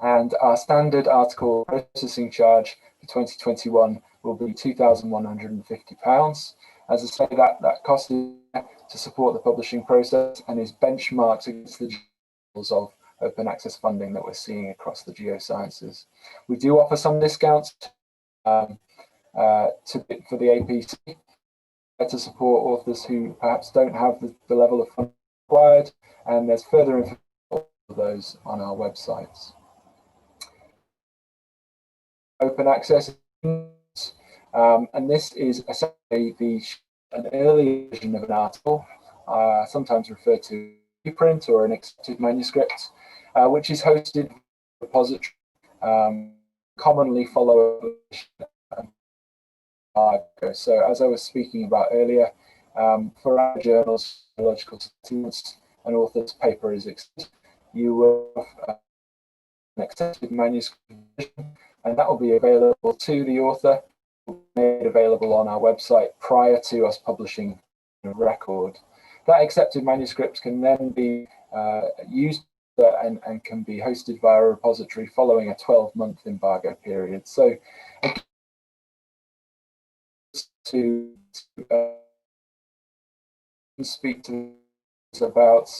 and our standard article processing charge for 2021 will be £2,150. As I say, that cost is to support the publishing process and is benchmarked against the levels of open access funding that we're seeing across the geosciences. We do offer some discounts for the APC to support authors who perhaps don't have the level of funding required, and there's further information on those on our websites. Open access, and this is essentially an early version of an article, sometimes referred to as a preprint or an accepted manuscript, which is hosted in a repository, commonly follow. So as I was speaking about earlier, for our journals, Geological Society, an author's paper is accepted, you will have an accepted manuscript, and that will be available to the author, made available on our website prior to us publishing a record. That accepted manuscript can then be used and can be hosted via a repository following a 12-month embargo period. So to speak to us about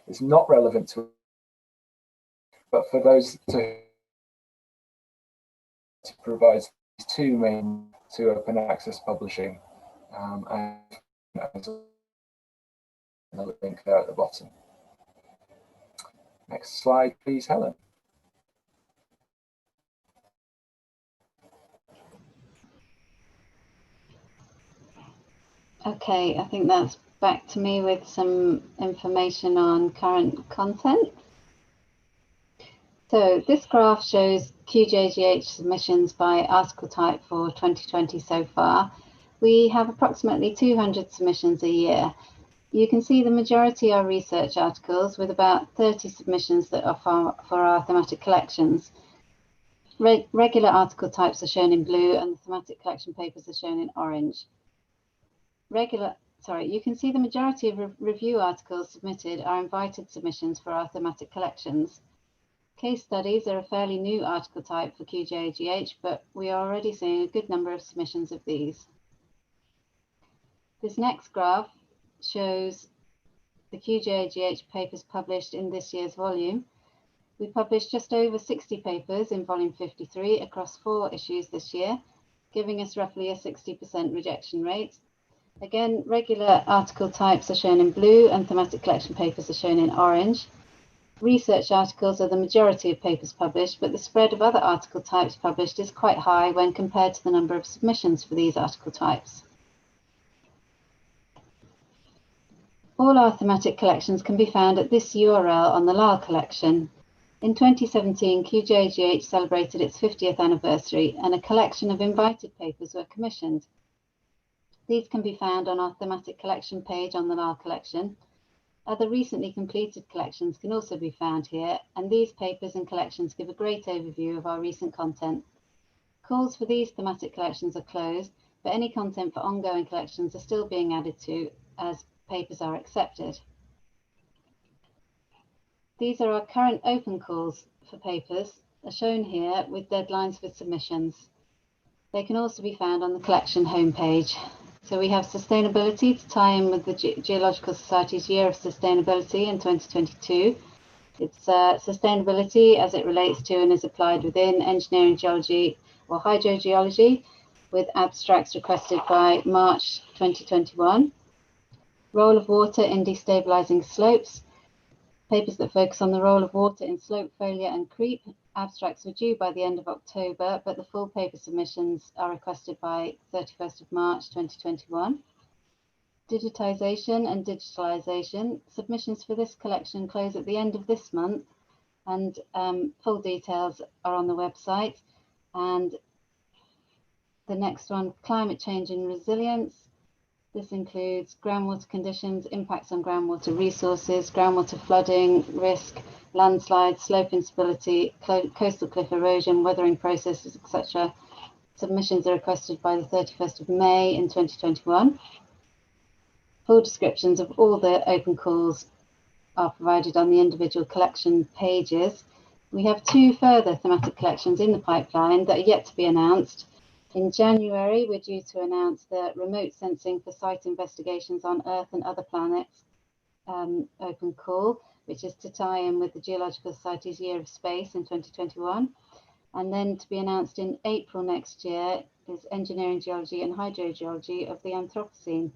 it's not relevant to, but for those to provide these two main to open access publishing, and another link there at the bottom. Next slide, please, Helen. Okay, I think that's back to me with some information on current content. So this graph shows QJGH submissions by article type for 2020 so far. We have approximately 200 submissions a year. You can see the majority are research articles, with about 30 submissions that are for our thematic collections. Regular article types are shown in blue and the thematic collection papers are shown in orange. You can see the majority of review articles submitted are invited submissions for our thematic collections. Case studies are a fairly new article type for QJGH, but we are already seeing a good number of submissions of these. This next graph shows the QJGH papers published in this year's volume. We published just over 60 papers in volume 53 across 4 issues this year, giving us roughly a 60% rejection rate. Again, regular article types are shown in blue and thematic collection papers are shown in orange. Research articles are the majority of papers published, but the spread of other article types published is quite high when compared to the number of submissions for these article types. All our thematic collections can be found at this URL on the LAL collection. In 2017, QJGH celebrated its 50th anniversary and a collection of invited papers were commissioned. These can be found on our thematic collection page on the LAL collection. Other recently completed collections can also be found here, and these papers and collections give a great overview of our recent content. Calls for these thematic collections are closed, but any content for ongoing collections are still being added to as papers are accepted. These are our current open calls for papers, as shown here with deadlines for submissions. They can also be found on the collection homepage. So we have sustainability to tie in with the Geological Society's Year of Sustainability in 2022. It's sustainability as it relates to and is applied within engineering geology or hydrogeology, with abstracts requested by March 2021. Role of water in destabilizing slopes. Papers that focus on the role of water in slope failure and creep. Abstracts were due by the end of October, but the full paper submissions are requested by 31st of March 2021. Digitization and digitalization. Submissions for this collection close at the end of this month, and full details are on the website. And the next one, climate change and resilience. This includes groundwater conditions, impacts on groundwater resources, groundwater flooding risk, landslides, slope instability, coastal cliff erosion, weathering processes, etc. Submissions are requested by the 31st of May in 2021. Full descriptions of all the open calls are provided on the individual collection pages. We have 2 further thematic collections in the pipeline that are yet to be announced. In January, we're due to announce the remote sensing for site investigations on Earth and other planets open call, which is to tie in with the Geological Society's Year of Space in 2021. And then to be announced in April next year is Engineering Geology and Hydrogeology of the Anthropocene.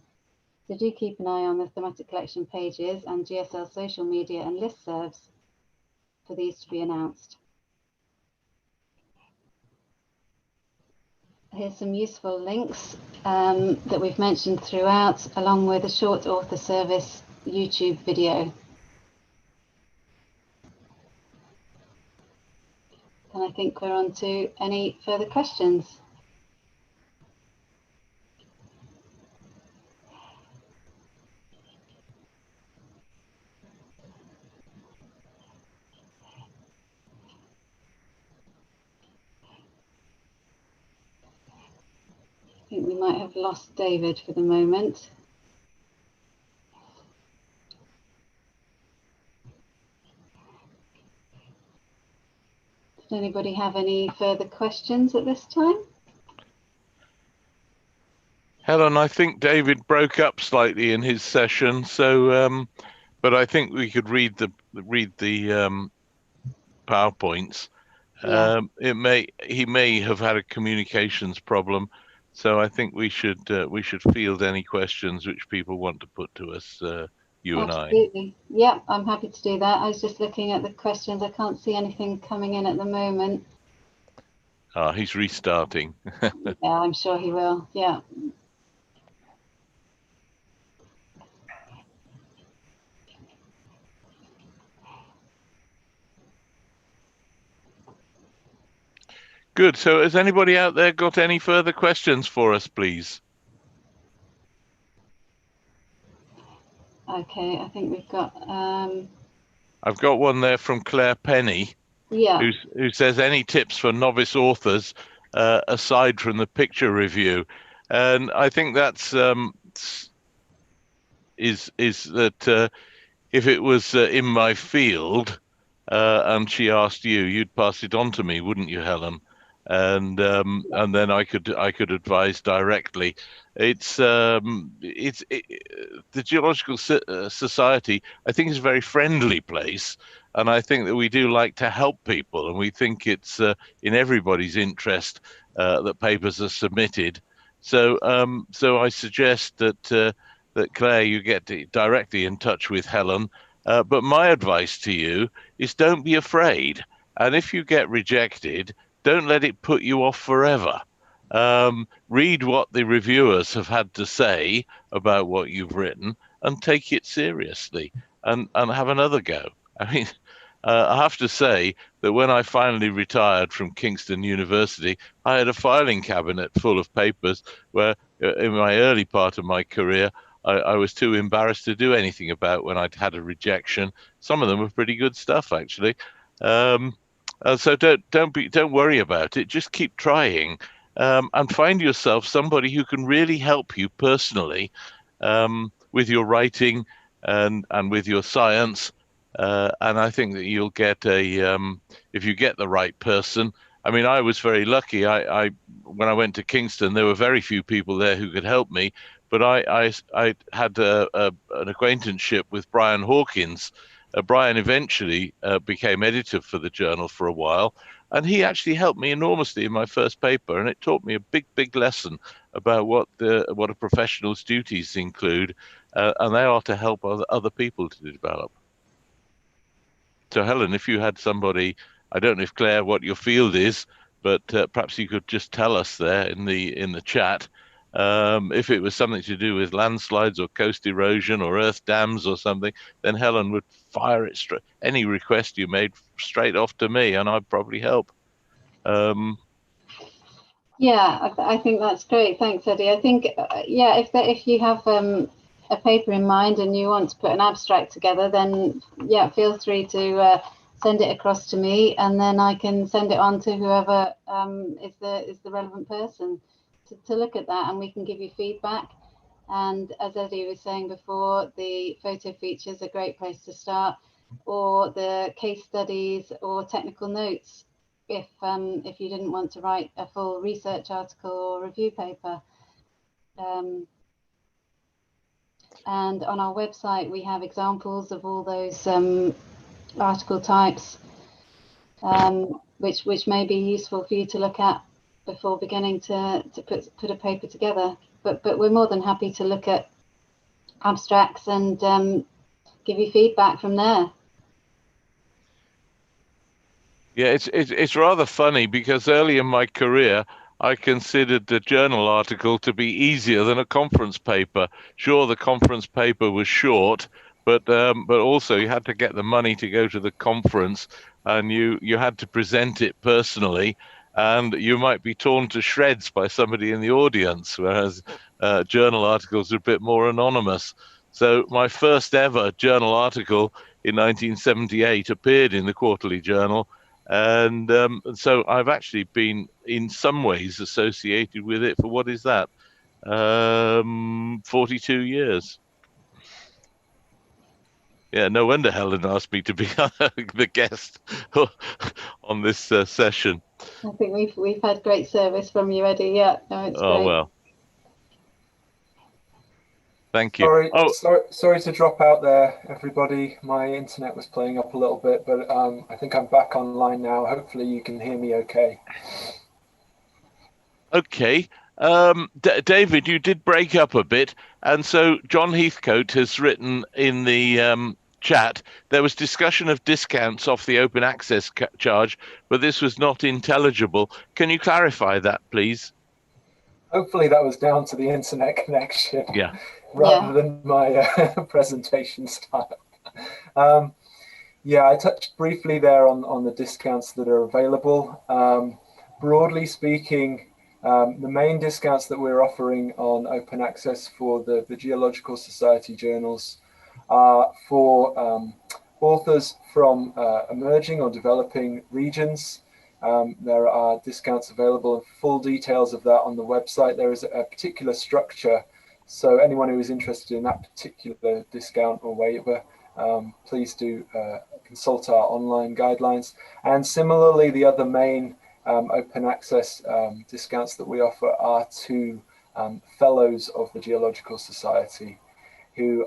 So do keep an eye on the thematic collection pages and GSL social media and listservs for these to be announced. Here's some useful links that we've mentioned throughout, along with a short author service YouTube video. And I think we're on to any further questions. I think we might have lost David for the moment. Does anybody have any further questions at this time? Helen, I think David broke up slightly in his session, so but I think we could read the PowerPoints. Yeah. He may have had a communications problem, so I think we should field any questions which people want to put to us, you and I. Absolutely. Yeah, I'm happy to do that. I was just looking at the questions. I can't see anything coming in at the moment. Ah, he's restarting. Yeah, I'm sure he will. Yeah. Good. So has anybody out there got any further questions for us, please? Okay, I think we've got I've got one there from Claire Penny, yeah. who says, any tips for novice authors aside from the picture review? And I think that's is that if it was in my field and she asked you, you'd pass it on to me, wouldn't you, Helen? And then I could advise directly. The Geological Society, I think, is a very friendly place, and I think that we do like to help people, and we think it's in everybody's interest that papers are submitted. So I suggest that Claire, you get directly in touch with Helen. But my advice to you is don't be afraid, and if you get rejected, don't let it put you off forever. Read what the reviewers have had to say about what you've written and take it seriously and have another go. I mean, I have to say that when I finally retired from Kingston University, I had a filing cabinet full of papers where in my early part of my career, I was too embarrassed to do anything about when I'd had a rejection. Some of them were pretty good stuff, actually. So don't worry about it. Just keep trying, and find yourself somebody who can really help you personally, with your writing and with your science. And I think that you'll get if you get the right person. I mean, I was very lucky. When I went to Kingston, there were very few people there who could help me. But I had an acquaintanceship with Brian Hawkins. Brian eventually became editor for the journal for a while, and he actually helped me enormously in my first paper. And it taught me a big lesson about what a professional's duties include, and they are to help other people to develop. So Helen, if you had somebody, I don't know if Claire, what your field is, but perhaps you could just tell us there in the chat, if it was something to do with landslides or coast erosion or earth dams or something, then Helen would fire it straight, any request you made straight off to me, and I'd probably help. Yeah, I think that's great. Thanks, Eddie. I think, yeah, if you have a paper in mind and you want to put an abstract together, then yeah, feel free to send it across to me, and then I can send it on to whoever is the relevant person to look at that, and we can give you feedback. And as Eddie was saying before, the photo features are a great place to start, or the case studies or technical notes if you didn't want to write a full research article or review paper. And on our website, we have examples of all those article types, which may be useful for you to look at before beginning to put a paper together. But we're more than happy to look at abstracts and give you feedback from there. Yeah, it's rather funny because early in my career, I considered the journal article to be easier than a conference paper. Sure, the conference paper was short, but also you had to get the money to go to the conference, and you had to present it personally, and you might be torn to shreds by somebody in the audience, whereas journal articles are a bit more anonymous. So my first ever journal article in 1978 appeared in the Quarterly Journal. And so I've actually been in some ways associated with it for, what is that, 42 years. Yeah, no wonder Helen asked me to be the guest on this session. I think we've had great service from you, Eddie. Yeah, no, it's great. Well, thank you. Sorry to drop out there, everybody. My internet was playing up a little bit, but I think I'm back online now. Hopefully you can hear me okay. Okay. David, you did break up a bit. And so John Heathcote has written in the chat, there was discussion of discounts off the open access charge, but this was not intelligible. Can you clarify that, please? Hopefully that was down to the internet connection. Yeah. Rather than my presentation style. Yeah, I touched briefly there on the discounts that are available. Broadly speaking, the main discounts that we're offering on open access for the Geological Society journals are for authors from emerging or developing regions. There are discounts available, and full details of that on the website. There is a particular structure, so anyone who is interested in that particular discount or waiver, please do consult our online guidelines. And similarly, the other main open access discounts that we offer are to fellows of the Geological Society who,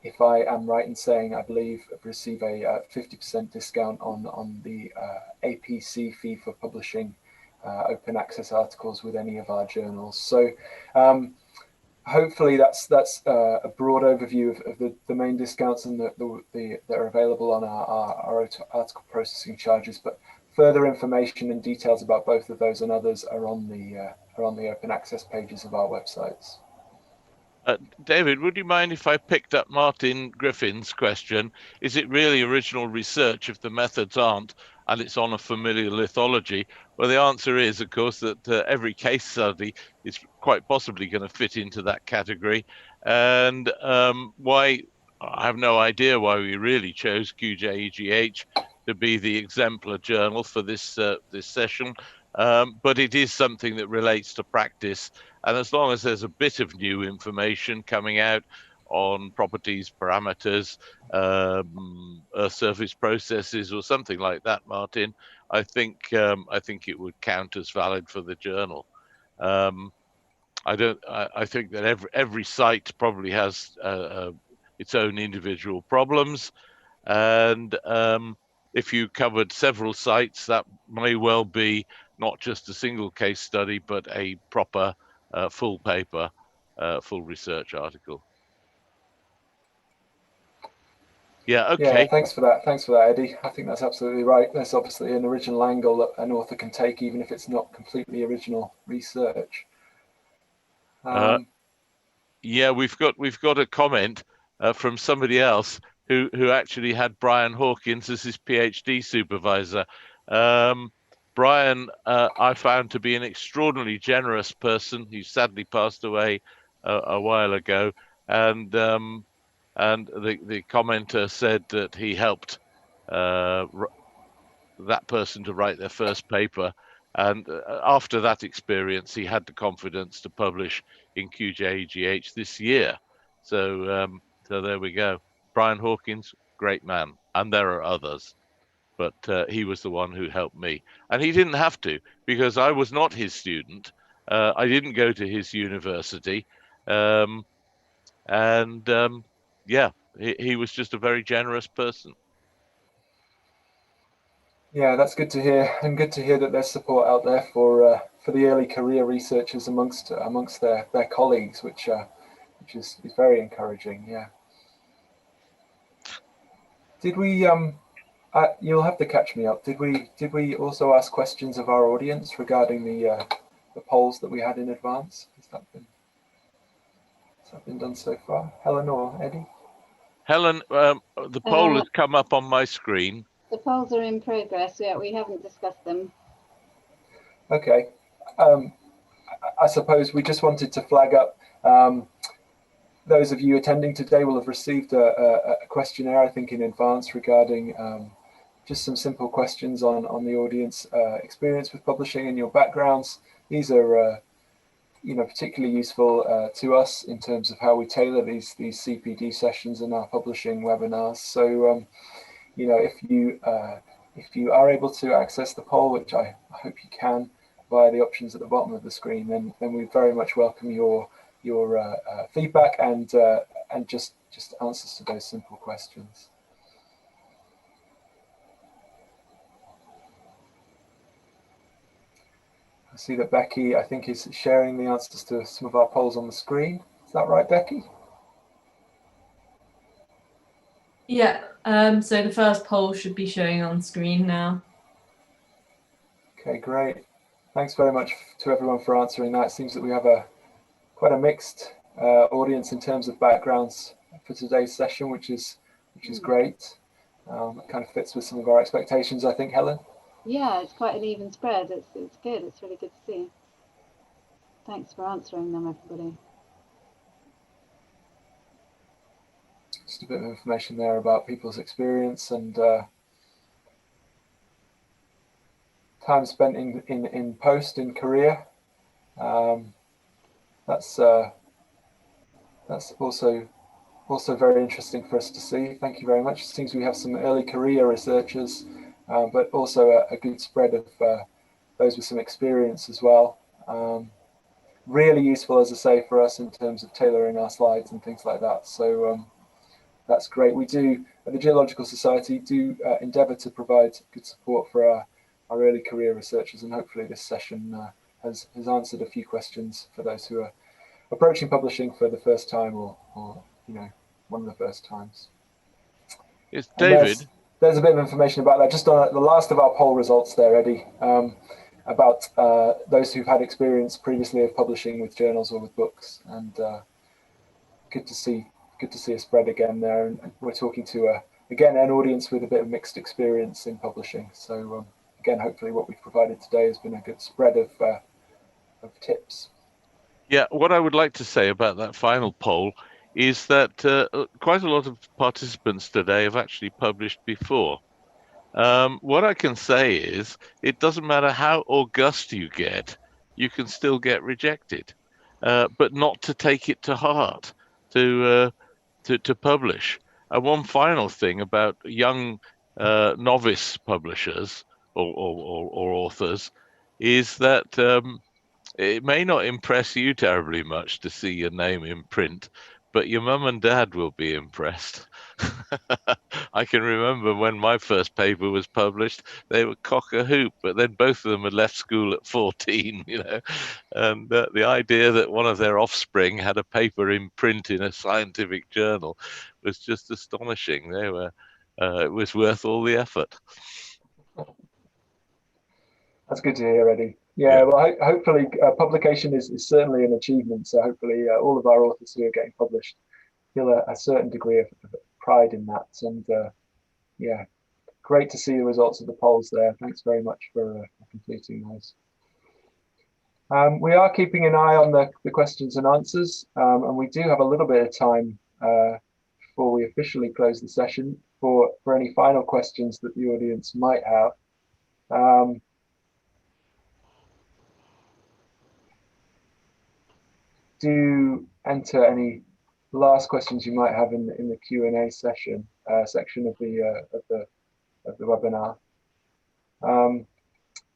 if I am right in saying, I believe receive a 50% discount on the APC fee for publishing open access articles with any of our journals. So hopefully that's a broad overview of the main discounts and that are available on our article processing charges. But further information and details about both of those and others are on the open access pages of our websites. David, would you mind if I picked up Martin Griffin's question? Is it really original research if the methods aren't and it's on a familiar lithology? Well, the answer is, of course, that every case study is quite possibly going to fit into that category. And why, I have no idea why we really chose QJEGH to be the exemplar journal for this session. But it is something that relates to practice. And as long as there's a bit of new information coming out on properties, parameters, Earth surface processes, or something like that, Martin, I think it would count as valid for the journal. I think that every site probably has its own individual problems, and if you covered several sites, that may well be not just a single case study, but a proper full paper, full research article. Yeah, okay. Yeah, thanks for that. Thanks for that, Eddie. I think that's absolutely right. There's obviously an original angle that an author can take, even if it's not completely original research. Yeah, we've got a comment from somebody else who actually had Brian Hawkins as his PhD supervisor. Brian, I found to be an extraordinarily generous person. He sadly passed away a while ago, and the commenter said that he helped that person to write their first paper, and after that experience, he had the confidence to publish in QJEGH this year. So there we go. Brian Hawkins, great man, and there are others, but he was the one who helped me, and he didn't have to, because I was not his student. I didn't go to his university, yeah, he was just a very generous person. Yeah, that's good to hear, and good to hear that there's support out there for the early career researchers amongst their colleagues, which is very encouraging. Yeah. Did we you'll have to catch me up. Did we also ask questions of our audience regarding the polls that we had in advance? Has that been done so far? Helen or Eddie? Helen, the poll has come up on my screen. The polls are in progress. Yeah, we haven't discussed them. Okay. I suppose we just wanted to flag up. Those of you attending today will have received a questionnaire, I think, in advance regarding just some simple questions on the audience experience with publishing and your backgrounds. These are particularly useful to us in terms of how we tailor these CPD sessions and our publishing webinars. So if you are able to access the poll, which I hope you can via the options at the bottom of the screen, then we very much welcome your feedback and just answers to those simple questions. I see that Becky, I think, is sharing the answers to some of our polls on the screen. Is that right, Becky? Yeah, so the first poll should be showing on screen now. Okay, great. Thanks very much to everyone for answering that. It seems that we have quite a mixed audience in terms of backgrounds for today's session, which is great. It kind of fits with some of our expectations, I think, Helen. Yeah, it's quite an even spread. It's good. It's really good to see. Thanks for answering them, everybody. Just a bit of information there about people's experience and time spent in post in Korea. That's also very interesting for us to see. Thank you very much. It seems we have some early career researchers, but also a good spread of those with some experience as well. Really useful, as I say, for us in terms of tailoring our slides and things like that. So that's great. We do, at the Geological Society, endeavour to provide good support for our early career researchers, and hopefully this session has answered a few questions for those who are approaching publishing for the first time or one of the first times. It's David. There's a bit of information about that just on the last of our poll results there, Eddie, about those who've had experience previously of publishing with journals or with books, and good to see a spread again there, and we're talking to again an audience with a bit of mixed experience in publishing. So again, hopefully what we've provided today has been a good spread of tips. Yeah, what I would like to say about that final poll is that quite a lot of participants today have actually published before. What I can say is it doesn't matter how august you get, you can still get rejected, but not to take it to heart, to publish. And one final thing about young novice publishers or authors is that it may not impress you terribly much to see your name in print, but your mum and dad will be impressed. I can remember when my first paper was published, they were cock a hoop, but then both of them had left school at 14, you know, and the idea that one of their offspring had a paper in print in a scientific journal was just astonishing. They were, it was worth all the effort. That's good to hear, Eddie. Yeah. Well, hopefully publication is certainly an achievement. So hopefully all of our authors who are getting published feel a certain degree of pride in that. And yeah, great to see the results of the polls there. Thanks very much for completing those. We are keeping an eye on the questions and answers, and we do have a little bit of time before we officially close the session for any final questions that the audience might have. Do enter any last questions you might have in the Q&A section of the webinar.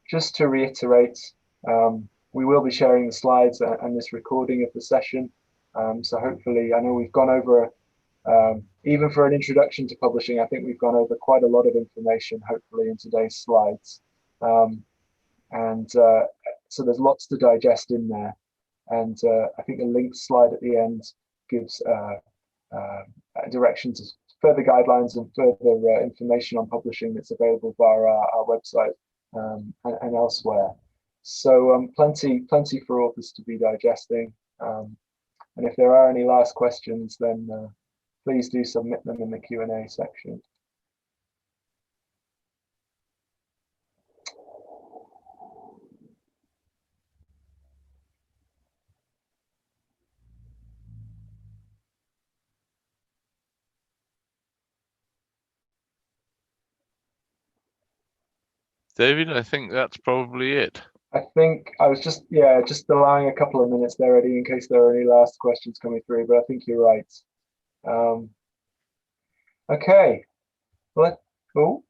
Just to reiterate, we will be sharing the slides and this recording of the session. So hopefully, I know we've gone over, even for an introduction to publishing, I think we've gone over quite a lot of information, hopefully, in today's slides. So there's lots to digest in there. And I think the linked slide at the end gives direction to further guidelines and further information on publishing that's available via our website and elsewhere. So plenty for authors to be digesting. And if there are any last questions, then please do submit them in the Q&A section. David, I think that's probably it. I think I was just allowing a couple of minutes there, Eddie, in case there are any last questions coming through, but I think you're right. Okay, well, cool.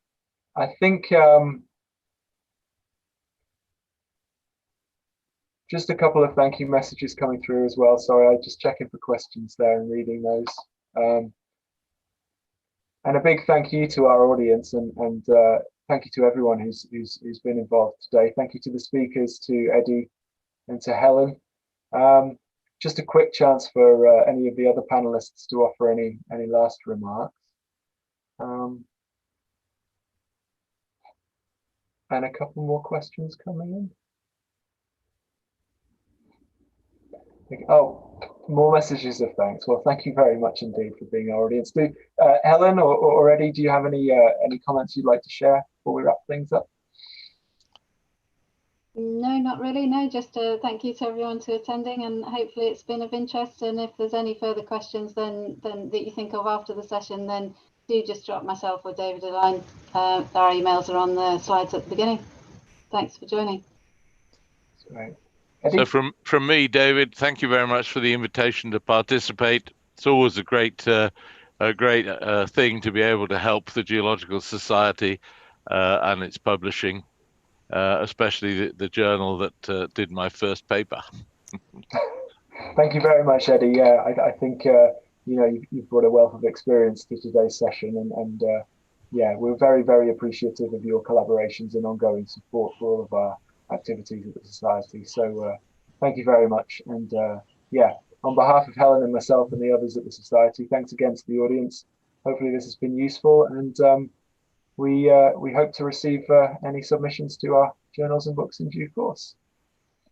I think just a couple of thank you messages coming through as well. Sorry, I was just checking for questions there and reading those. And a big thank you to our audience and thank you to everyone who's been involved today. Thank you to the speakers, to Eddie and to Helen. Just a quick chance for any of the other panelists to offer any last remarks. And a couple more questions coming in. Oh, more messages of thanks. Well, thank you very much indeed for being our audience. Helen or Eddie, do you have any comments you'd like to share before we wrap things up? No, not really. No, just thank you to everyone for attending, and hopefully it's been of interest. And if there's any further questions then that you think of after the session, then do just drop myself or David a line. Our emails are on the slides at the beginning. Thanks for joining. That's great. So from me, David, thank you very much for the invitation to participate. It's always a great thing to be able to help the Geological Society and its publishing, especially the journal that did my first paper. Thank you very much, Eddie. Yeah, I think you've brought a wealth of experience to today's session, and yeah, we're very, very appreciative of your collaborations and ongoing support for all of our activities at the Society. So thank you very much. And yeah, on behalf of Helen and myself and the others at the Society, thanks again to the audience. Hopefully this has been useful, and we hope to receive any submissions to our journals and books in due course.